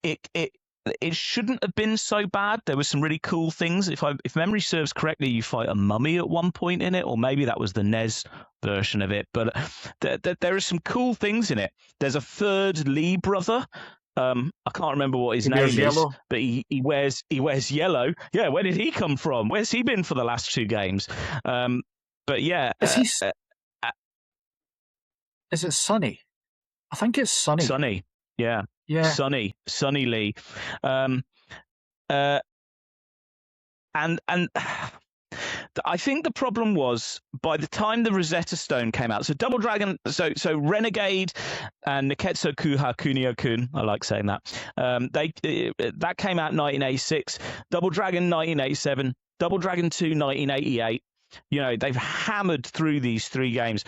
it shouldn't have been so bad. There were some really cool things. If memory serves correctly, you fight a mummy at one point in it, or maybe that was the NES version of it. But there are some cool things in it. There's a third Lee brother. I can't remember what his name is, but he wears yellow. Yeah, where did he come from? Where's he been for the last 2 games? But yeah, is it Sonny? I think it's Sonny. Sonny, yeah. Sonny Lee, and I think the problem was by the time the Rosetta Stone came out. So Double Dragon, so Renegade and Neketsu Kuha Kunio-kun, I like saying that. That came out in 1986. Double Dragon 1987. Double Dragon 2 1988. You know, they've hammered through these 3 games.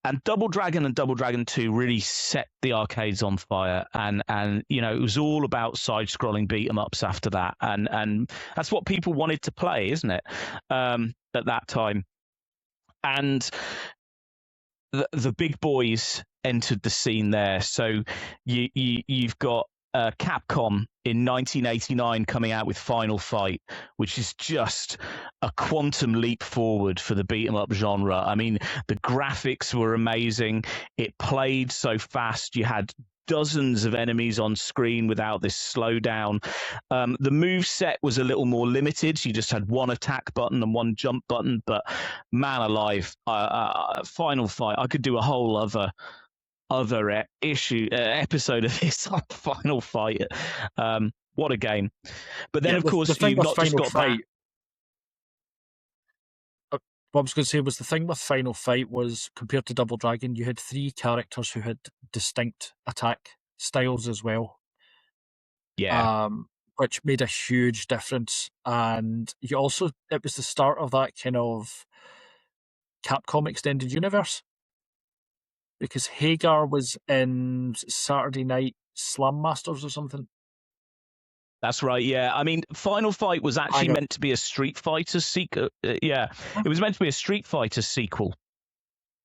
And Double Dragon and Double Dragon 2 really set the arcades on fire, and you know, it was all about side-scrolling beat-em-ups after that, and that's what people wanted to play, isn't it? At that time, and the big boys entered the scene there. So you've got Capcom in 1989 coming out with Final Fight, which is just a quantum leap forward for the beat 'em up genre. I mean, the graphics were amazing. It played so fast. You had dozens of enemies on screen without this slowdown. The move set was a little more limited. You just had one attack button and one jump button. But man alive, Final Fight, I could do a whole other episode of this on Final Fight. What a game. But then, of course, you've not just got that. What I was going to say was the thing with Final Fight was, compared to Double Dragon, you had 3 characters who had distinct attack styles as well. Yeah. Which made a huge difference. And you also, it was the start of that kind of Capcom Extended Universe. Because Hagar was in Saturday Night Slam Masters or something. That's right, yeah. I mean, Final Fight was actually meant to be a Street Fighter sequel. Yeah, it was meant to be a Street Fighter sequel.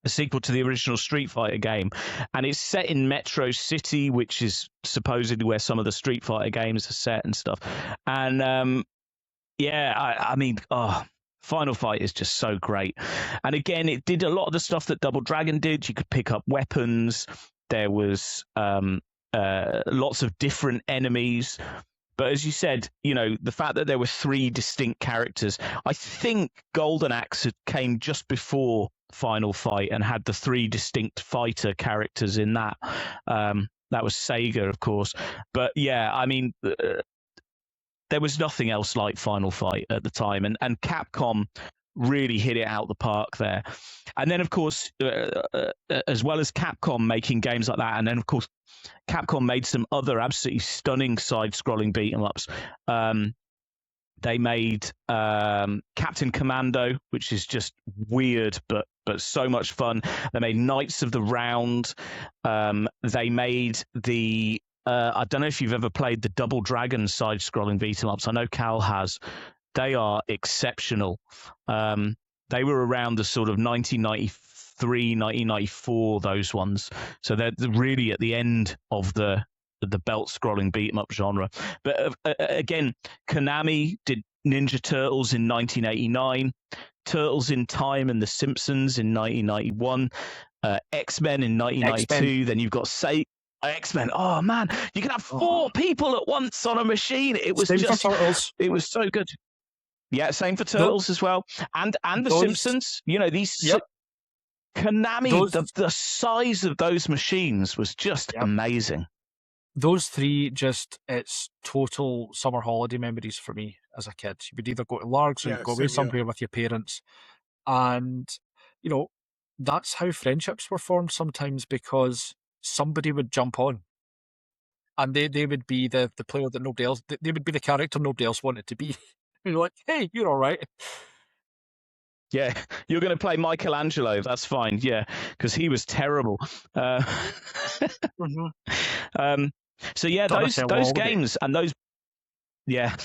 A sequel to the original Street Fighter game. And it's set in Metro City, which is supposedly where some of the Street Fighter games are set and stuff. And, I mean, Final Fight is just so great. And again, it did a lot of the stuff that Double Dragon did. You could pick up weapons. There was lots of different enemies. But as you said, you know, the fact that there were 3 distinct characters, I think Golden Axe came just before Final Fight and had the 3 distinct fighter characters in that. That was Sega, of course. But yeah, I mean, there was nothing else like Final Fight at the time, and Capcom really hit it out the park there. And then, of course, as well as Capcom making games like that, and then, of course, Capcom made some other absolutely stunning side-scrolling beat-em-ups. They made Captain Commando, which is just weird, but so much fun. They made Knights of the Round. They made the I don't know if you've ever played the Double Dragon side-scrolling beat-em-ups. I know Cal has. They are exceptional. They were around the sort of 1993, 1994, those ones. So they're really at the end of the belt-scrolling beat-em-up genre. But again, Konami did Ninja Turtles in 1989, Turtles in Time and The Simpsons in 1991, X-Men in 1992. X-Men. Then you've got X-Men. Oh man, you can have 4 people at once on a machine. It was it was so good. Yeah, same for Turtles as well, and The Simpsons. You know, these Konami. The size of those machines was just amazing. Those 3, it's total summer holiday memories for me as a kid. You would either go to Largs or you'd go away somewhere with your parents, and you know, that's how friendships were formed sometimes, because somebody would jump on and they would be the player that nobody else, they would be the character nobody else wanted to be. You're like, hey, you're all right. Yeah, you're going to play Michelangelo. That's fine. Yeah, because he was terrible. So yeah, those games and those Yeah,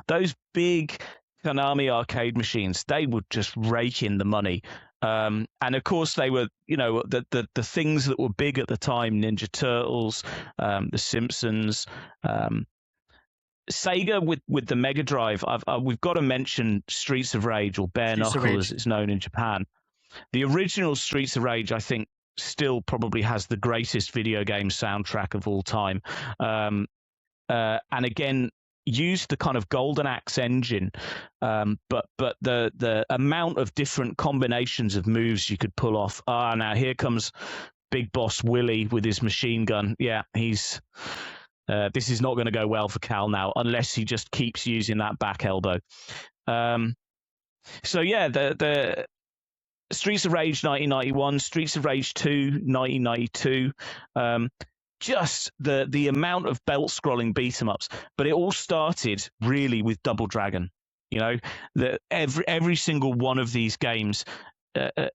those big Konami arcade machines, they would just rake in the money. And of course, they were, the things that were big at the time: Ninja Turtles, The Simpsons, Sega with the Mega Drive. We've got to mention Streets of Rage, or Bare Streets of Knuckle Rage. as it's known in Japan. The original Streets of Rage, I think, still probably has the greatest video game soundtrack of all time. And again, used the kind of Golden Axe engine, but the amount of different combinations of moves you could pull off. Now here comes Big Boss Willie with his machine gun. Yeah, he's this is not going to go well for Cal now, unless he just keeps using that back elbow. So yeah, the Streets of Rage 1991, Streets of Rage 2 1992. Just the amount of belt scrolling beat 'em ups, but it all started really with Double Dragon. Every single one of these games, the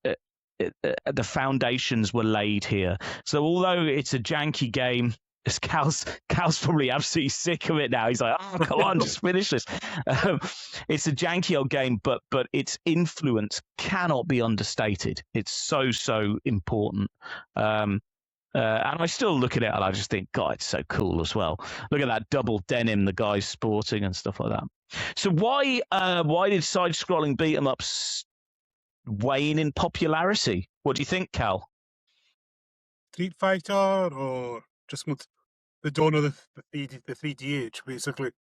foundations were laid here. So although it's a janky game, Cal's probably absolutely sick of it now. He's like, oh, come on, just finish this. It's a janky old game, but its influence cannot be understated. It's so important. And I still look at it and I just think, God, it's so cool as well. Look at that double denim the guy's sporting and stuff like that. So why did side-scrolling beat-em-ups wane in popularity? What do you think, Cal? Street Fighter, or just with the dawn of the 3D age, basically?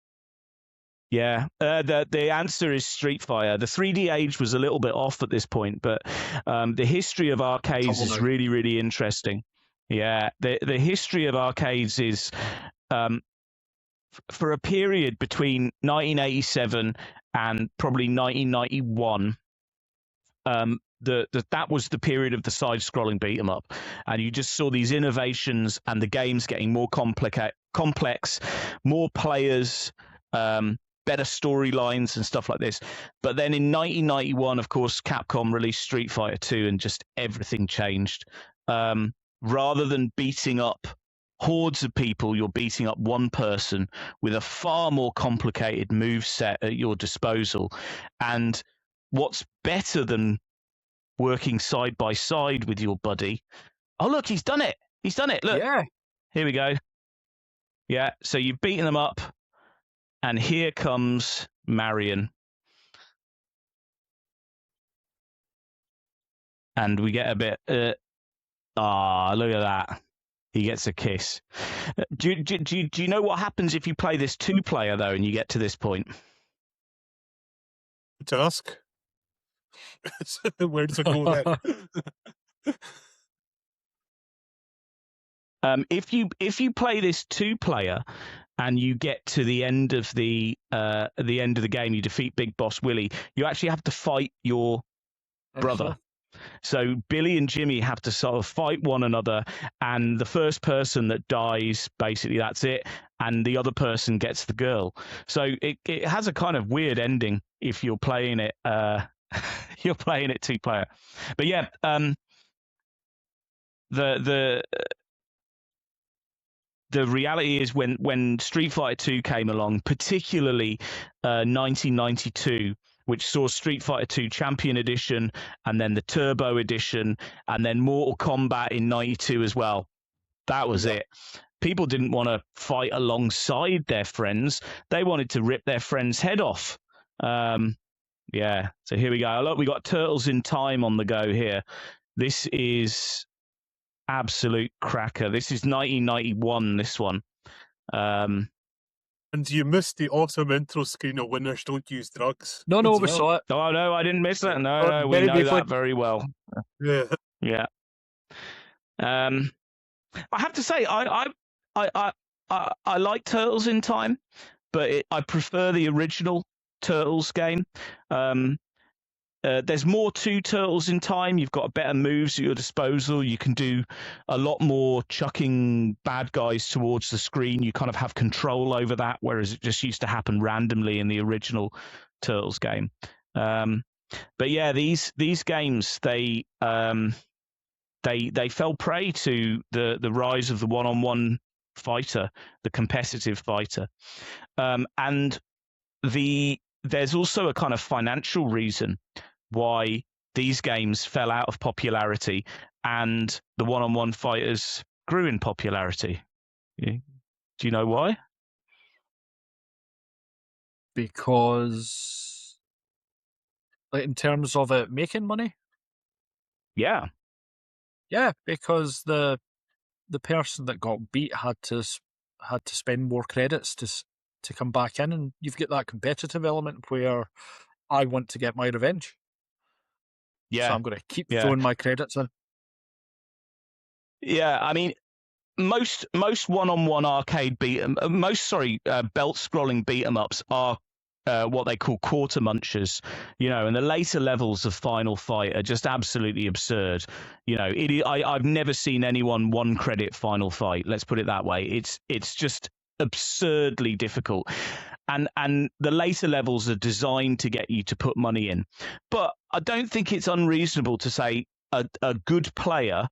Yeah, the answer is Street Fighter. The 3D age was a little bit off at this point, but the history of arcades is really, really interesting. Yeah, the history of arcades is for a period between 1987 and probably 1991. That was the period of the side-scrolling beat 'em up, and you just saw these innovations and the games getting more complex, more players, better storylines and stuff like this. But then in 1991, of course, Capcom released Street Fighter 2, and just everything changed. Rather than beating up hordes of people, you're beating up one person with a far more complicated move set at your disposal. And what's better than working side by side with your buddy? Oh, look, he's done it. He's done it. Look, Yeah. Here we go. Yeah, so you've beaten them up, and here comes Marion. And we get a bit... look at that. He gets a kiss. Do you know what happens if you play this 2-player, though, and you get to this point? Task. Where does it go then? If you play this 2-player and you get to the end of the game, you defeat Big Boss Willie, you actually have to fight your brother. So Billy and Jimmy have to sort of fight one another, and the first person that dies, basically that's it, and the other person gets the girl. So it has a kind of weird ending if you're playing it 2-player. But yeah, the reality is when Street Fighter 2 came along, particularly 1992, which saw Street Fighter 2 Champion Edition, and then the Turbo Edition, and then Mortal Kombat in 92 as well. That was it. People didn't want to fight alongside their friends. They wanted to rip their friend's head off. Yeah, so here we go. Look, we got Turtles in Time on the go here. This is absolute cracker. This is 1991, this one. And you missed the awesome intro screen of Winners Don't Use Drugs. No, we saw it. Oh, no, I didn't miss it. No, we know that very well. Yeah. Yeah. I have to say, I like Turtles in Time, but I prefer the original Turtles game. There's more to Turtles in Time. You've got better moves at your disposal. You can do a lot more chucking bad guys towards the screen. You kind of have control over that, whereas it just used to happen randomly in the original Turtles game. But yeah, these games, they fell prey to the rise of the one-on-one fighter, the competitive fighter. And there's also a kind of financial reason why these games fell out of popularity and the one-on-one fighters grew in popularity. Do you know why? Because, like, in terms of it making money, Yeah. yeah, because the person that got beat had to spend more credits to come back in, and you've got that competitive element where I want to get my revenge. Yeah. So I'm going to keep Yeah. throwing my credits in. Yeah, I mean, most one-on-one arcade belt scrolling beat 'em ups are what they call quarter munchers, and the later levels of Final Fight are just absolutely absurd. I've never seen anyone one credit Final Fight. Let's put it that way. It's just absurdly difficult, and the later levels are designed to get you to put money in. But I don't think it's unreasonable to say a good player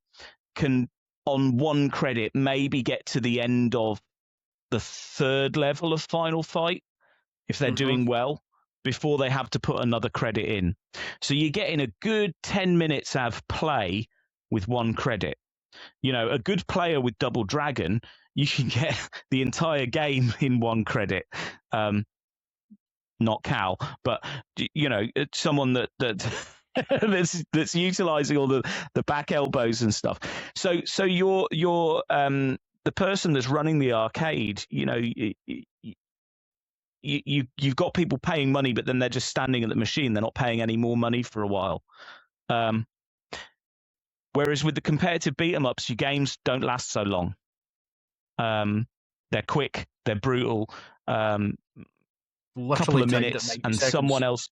can, on one credit, maybe get to the end of the third level of Final Fight if they're doing well before they have to put another credit in. So you're getting a good 10 minutes of play with one credit. A good player with Double Dragon, you can get the entire game in one credit. Not Cal, but someone that that's utilizing all the back elbows and stuff. So you're the person that's running the arcade. You've got people paying money, but then they're just standing at the machine. They're not paying any more money for a while. Whereas with the competitive beat 'em ups, your games don't last so long. They're quick, they're brutal. Couple of minutes and someone else.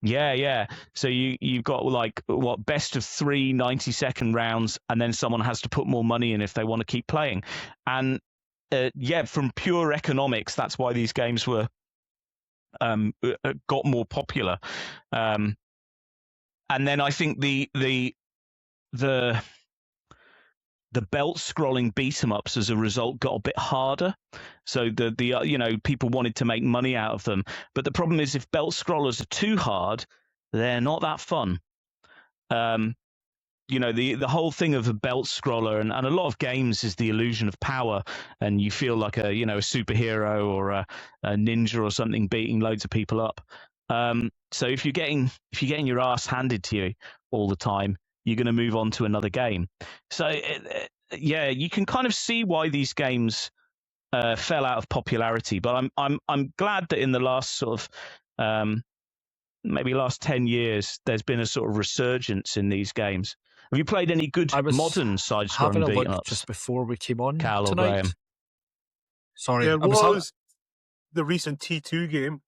Yeah. So you've got like best of 3 90-second rounds, and then someone has to put more money in if they want to keep playing. And from pure economics, that's why these games were got more popular. And then I think the belt scrolling beat 'em ups as a result got a bit harder. So the people wanted to make money out of them. But the problem is, if belt scrollers are too hard, they're not that fun. The whole thing of a belt scroller and a lot of games is the illusion of power, and you feel like a superhero or a ninja or something beating loads of people up. So if you're getting your ass handed to you all the time, you're going to move on to another game. So you can kind of see why these games fell out of popularity. But I'm glad that in the last sort of maybe last 10 years, there's been a sort of resurgence in these games. Have you played any good modern side-scrolling beat 'em ups? Just before we came on Cal or tonight. Graham? Sorry, There was the recent T2 game.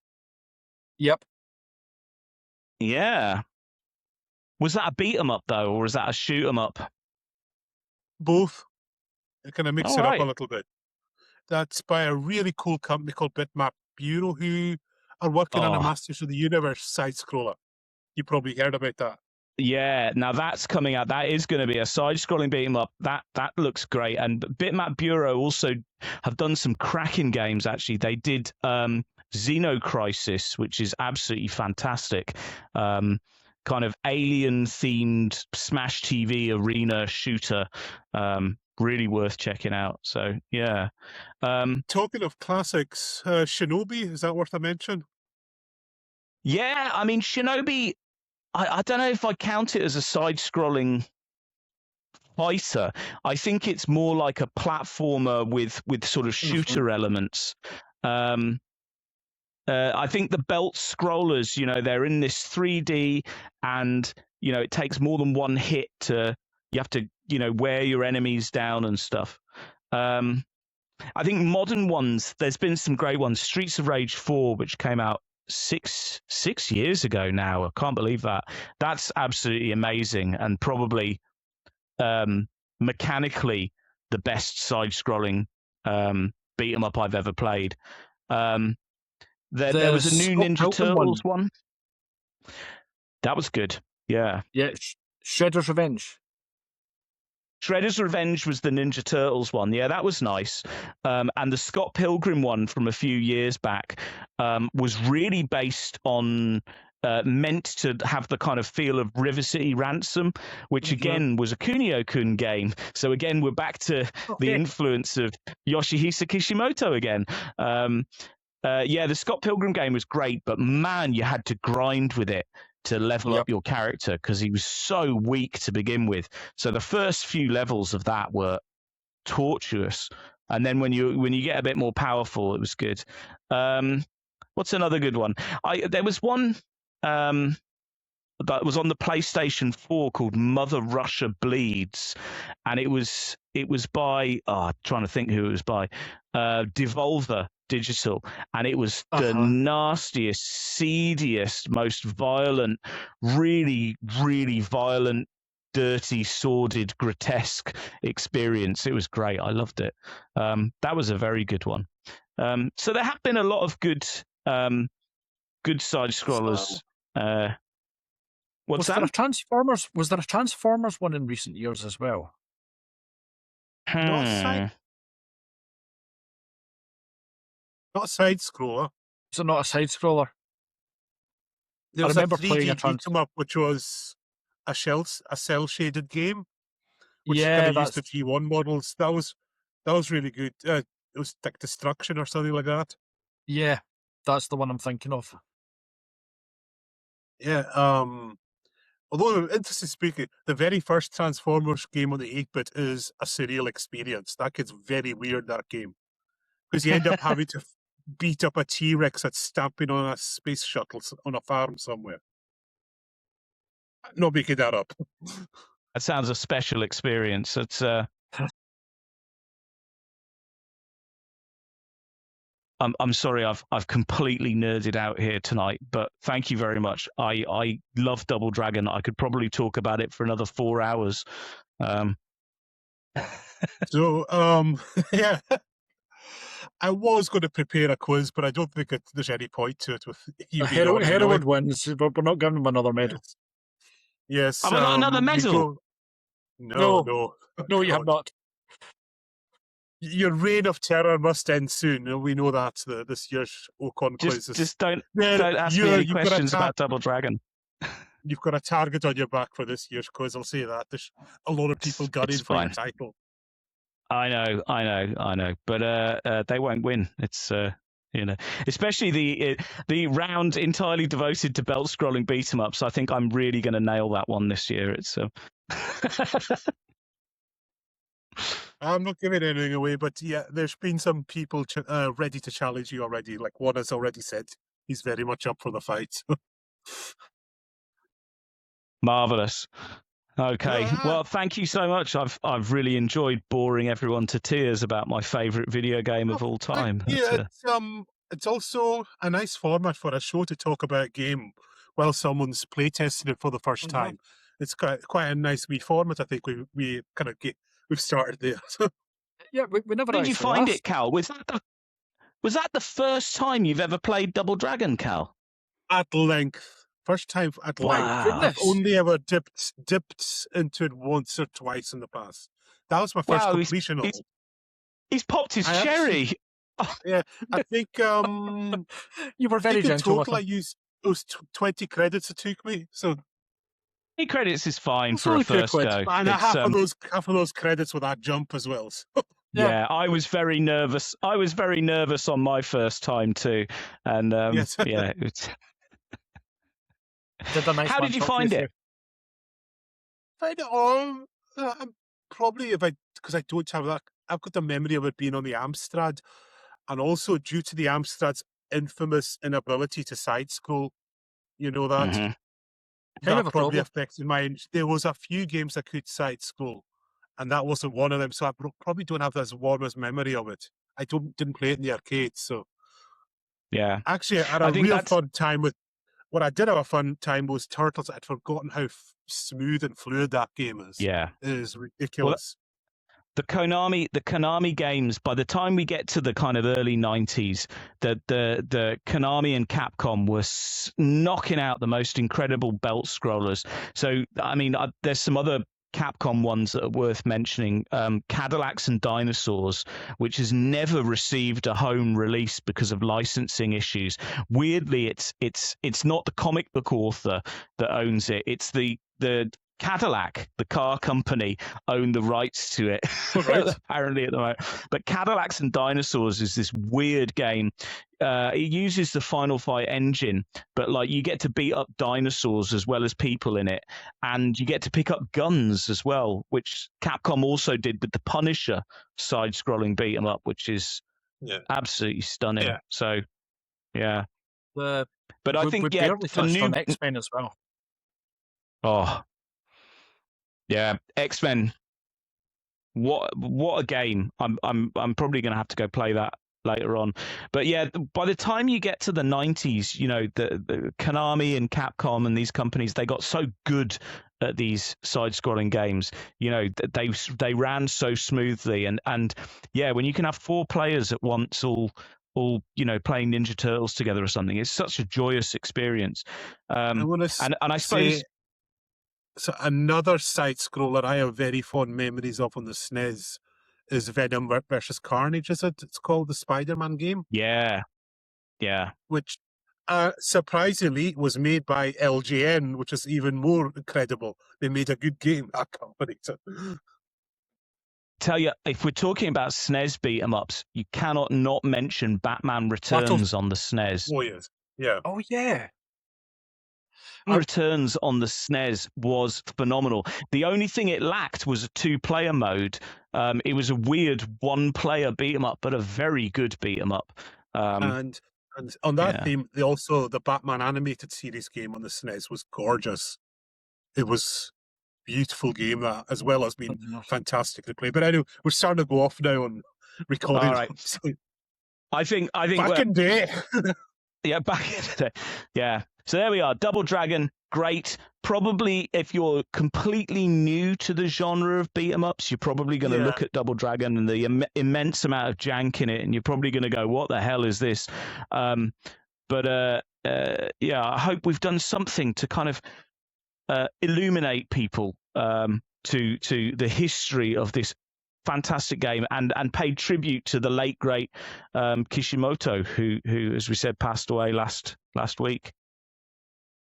Yep. Yeah. Was that a beat 'em up though, or was that a shoot 'em up? Both. They kind of mix All it right. up a little bit. That's by a really cool company called Bitmap Bureau, who are working on a Masters of the Universe side-scroller. You probably heard about that. Yeah, now that's coming out. That is going to be a side-scrolling beat 'em up. That looks great. And Bitmap Bureau also have done some cracking games. Actually, they did Xenocrisis, which is absolutely fantastic. Kind of alien-themed Smash TV arena shooter. Really worth checking out. So yeah. Talking of classics, Shinobi, is that worth a mention? Yeah, I mean Shinobi. I don't know if I count it as a side-scrolling fighter. I think it's more like a platformer with sort of shooter elements. I think the belt scrollers, they're in this 3D, and it takes more than one hit you have to wear your enemies down and stuff. I think modern ones, there's been some great ones. Streets of Rage 4, which came out six years ago now. I can't believe that. That's absolutely amazing, and probably mechanically the best side-scrolling beat 'em up I've ever played. There was a new Ninja Turtles one. That was good. Yeah. Yeah, Shredder's Revenge. Shredder's Revenge was the Ninja Turtles one. Yeah, that was nice. And the Scott Pilgrim one from a few years back was really based on, meant to have the kind of feel of River City Ransom, which again was a Kunio-kun game. So again, we're back to the influence of Yoshihisa Kishimoto again. Yeah, the Scott Pilgrim game was great, but man, you had to grind with it to level up your character because he was so weak to begin with. So the first few levels of that were tortuous, and then when you get a bit more powerful, it was good. What's another good one? There was one that was on the PlayStation 4 called Mother Russia Bleeds, and it was by trying to think who it was by, Devolver Digital, and it was the nastiest, seediest, most violent, really, really violent, dirty, sordid, grotesque experience. It was great. I loved it. That was a very good one. So there have been a lot of good side scrollers. Was there a Transformers? Was there a Transformers one in recent years as well? Not a side scroller. Is it not a side scroller? There was a 3D beat 'em up, which was a cell shaded game, which kind of used the T1 models. That was really good. It was like Destruction or something like that. Yeah, that's the one I'm thinking of. Yeah. Although, interesting speaking, the very first Transformers game on the 8-bit is a surreal experience. That gets very weird, that game. Because you end up having to beat up a T-Rex that's stamping on a space shuttle on a farm somewhere. Not making that up. That sounds a special experience. It's I'm sorry, I've completely nerded out here tonight, but thank you very much. I love Double Dragon. I could probably talk about it for another 4 hours. So, yeah. I was going to prepare a quiz, but I don't think there's any point to it with you. Hereward wins, but we're not giving him another medal. Yes. Have I got another medal? No, you have not. Your reign of terror must end soon. We know that this year's Ocon quiz is... Just don't ask me any questions about Double Dragon. You've got a target on your back for this year's quiz, I'll say that. There's a lot of people gunning for your title. I know, but they won't win. It's especially the round entirely devoted to belt scrolling beat 'em ups. I think I'm really going to nail that one this year. It's I'm not giving anything away, but yeah, there's been some people ready to challenge you already. Like one has already said he's very much up for the fight. Marvelous. Okay, well, thank you so much. I've really enjoyed boring everyone to tears about my favourite video game of all time. Yeah, it's also a nice format for a show to talk about a game while someone's playtesting it for the first time. It's quite a nice wee format. I think we kind of we've started there. Yeah, we never. How did you find it, Cal? Was that the first time you've ever played Double Dragon, Cal? At length. First time at length. I've only ever dipped into it once or twice in the past. That was my first completion of it. He's popped his cherry. Yeah, I think you were very gentle. In total, I used those 20 credits it took me. So 20 credits is fine for a first go. And half of those credits with that jump as well. So. Yeah, I was very nervous. On my first time too, and yes. Yeah. How did you find it? Find it all. Probably because I don't have that. I've got the memory of it being on the Amstrad, and also due to the Amstrad's infamous inability to side scroll. You know that. Mm-hmm. That probably affected mine. There was a few games that could side scroll, and that wasn't one of them. So I probably don't have as warm as memory of it. I didn't play it in the arcade, so yeah. Actually, I had a real fun time with. What I did have a fun time was Turtles. I'd forgotten how smooth and fluid that game is. Yeah, it is ridiculous. Well, the Konami games. By the time we get to the kind of early 90s, the Konami and Capcom were knocking out the most incredible belt scrollers. So I mean, there's some other Capcom ones that are worth mentioning. Cadillacs and Dinosaurs, which has never received a home release because of licensing issues. Weirdly, it's not the comic book author that owns it. It's the Cadillac, the car company, own the rights to it, Right. apparently at the moment. But Cadillacs and Dinosaurs is this weird game. It uses the Final Fight engine, but like you get to beat up dinosaurs as well as people in it, and you get to pick up guns as well, which Capcom also did with the Punisher side-scrolling beat 'em up, which is absolutely stunning. Yeah. So, yeah. But I we think barely for touched new on X-Men as well. Oh, yeah, X-Men. What a game! I'm probably going to have to go play that later on. But yeah, by the time you get to the 90s, you know, the Konami and Capcom and these companies, they got so good at these side-scrolling games. You know, they ran so smoothly, and yeah, when you can have 4 players at once, all you know, playing Ninja Turtles together or something, it's such a joyous experience. I want to and I suppose. So another side scroller I have very fond memories of on the SNES is Venom versus Carnage, is it? It's called the Spider-Man game. Yeah. Which surprisingly was made by LJN, which is even more incredible. They made a good game, that company. So. Tell you, if we're talking about SNES beat 'em ups, you cannot not mention Batman Returns on the SNES. Oh yes, yeah. Oh yeah. Returns on the SNES was phenomenal. The only thing it lacked was a 2-player mode. It was a weird 1-player beat 'em up, but a very good beat 'em up. And on that theme, the Batman animated series game on the SNES was gorgeous. It was a beautiful game that, as well as being fantastic to play. But I know we're starting to go off now on recording. All right. I think back in day. Yeah, back in the day. Yeah. So there we are. Double Dragon, great. Probably if you're completely new to the genre of beat 'em ups, you're probably going to look at Double Dragon and the immense amount of jank in it, and you're probably going to go, "What the hell is this?" Yeah, I hope we've done something to kind of illuminate people to the history of this fantastic game and paid tribute to the late great Kishimoto, who, as we said, passed away last week.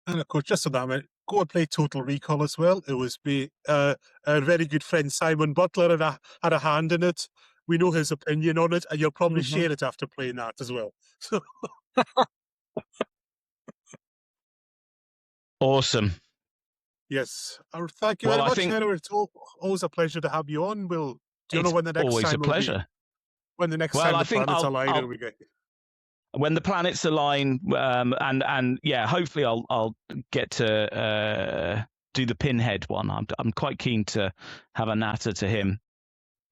And of course, just so that minute, go and play Total Recall as well. It was a very good friend Simon Butler had a hand in it. We know his opinion on it, and you'll probably share it after playing that as well. So. Awesome. Yes. Thank you very much, Hereward. It's always a pleasure to have you on. Do you know when the next always time a pleasure. When the next time the planets align, we get. When the planets align, and yeah, hopefully I'll get to do the Pinhead one. I'm quite keen to have a natter to him.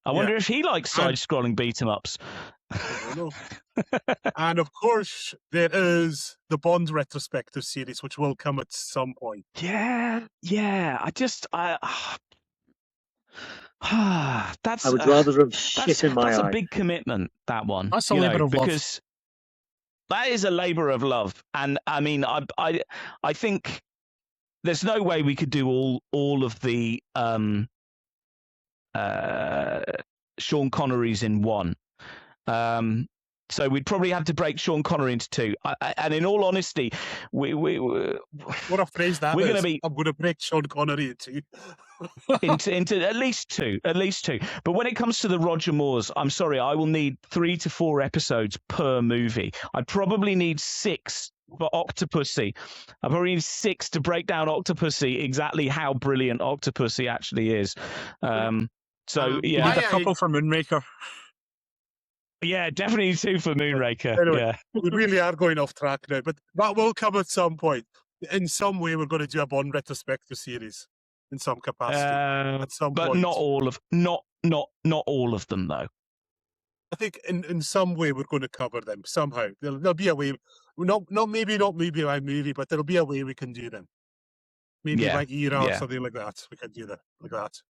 I wonder if he likes side-scrolling beat 'em ups. I don't know. And of course, there is the Bond retrospective series, which will come at some point. Yeah. I would rather have shit in my eye. That's a big commitment, that one. That's a labour of love. Because that is a labour of love. And I mean, I think there's no way we could do all of the Sean Connerys in one. So we'd probably have to break Sean Connery into 2. And in all honesty, what a phrase that we're is. Gonna be, I'm going to break Sean Connery into into at least two. But when it comes to the Roger Moores, I'm sorry, I will need 3 to 4 episodes per movie. I probably need 6 for Octopussy. I probably need 6 to break down Octopussy, exactly how brilliant Octopussy actually is. So yeah, need a couple for Moonraker. Yeah, definitely 2 for Moonraker. Anyway, yeah, we really are going off track now, but that will come at some point. In some way, we're going to do a Bond retrospective series in some capacity at some but point. not all of them though. I think in some way we're going to cover them somehow. There'll be a way. Not movie by movie, but there'll be a way we can do them. Maybe by era or something like that. We can do that like that.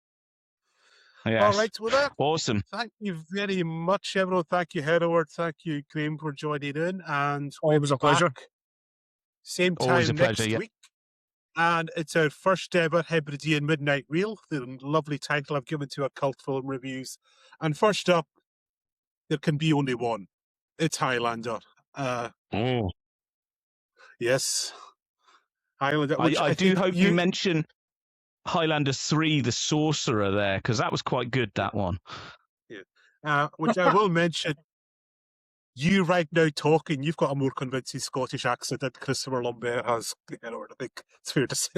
Yes. All right, with that, awesome. Thank you very much, everyone. Thank you, Hereward. Thank you, Graeme, for joining in. And it was a pleasure. Same time next week. And it's our first ever Hebridean Midnight Reel, the lovely title I've given to our cult film reviews. And first up, there can be only one. It's Highlander. Yes. Highlander. Which I do think hope you mention Highlander 3, The Sorcerer there, because that was quite good, that one. Yeah. Which I will mention. You right now talking, you've got a more convincing Scottish accent than Christopher Lambert has. I think it's fair to say.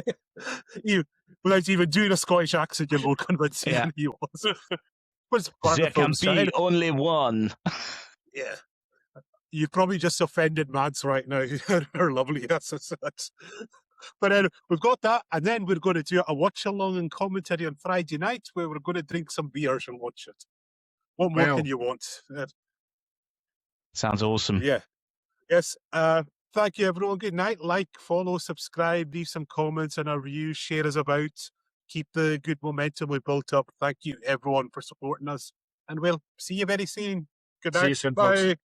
You, without even doing a Scottish accent, you're more convincing than he was. There can be only one. Yeah. You've probably just offended Mads right now. They're lovely. That's. But anyway, we've got that, and then we're going to do a watch-along and commentary on Friday night, where we're going to drink some beers and watch it. What more can you want? Sounds awesome. Yeah. Yes. Thank you, everyone. Good night. Like, follow, subscribe, leave some comments on our reviews, share us about, keep the good momentum we built up. Thank you, everyone, for supporting us. And we'll see you very soon. Good night. See you soon, Bye. folks.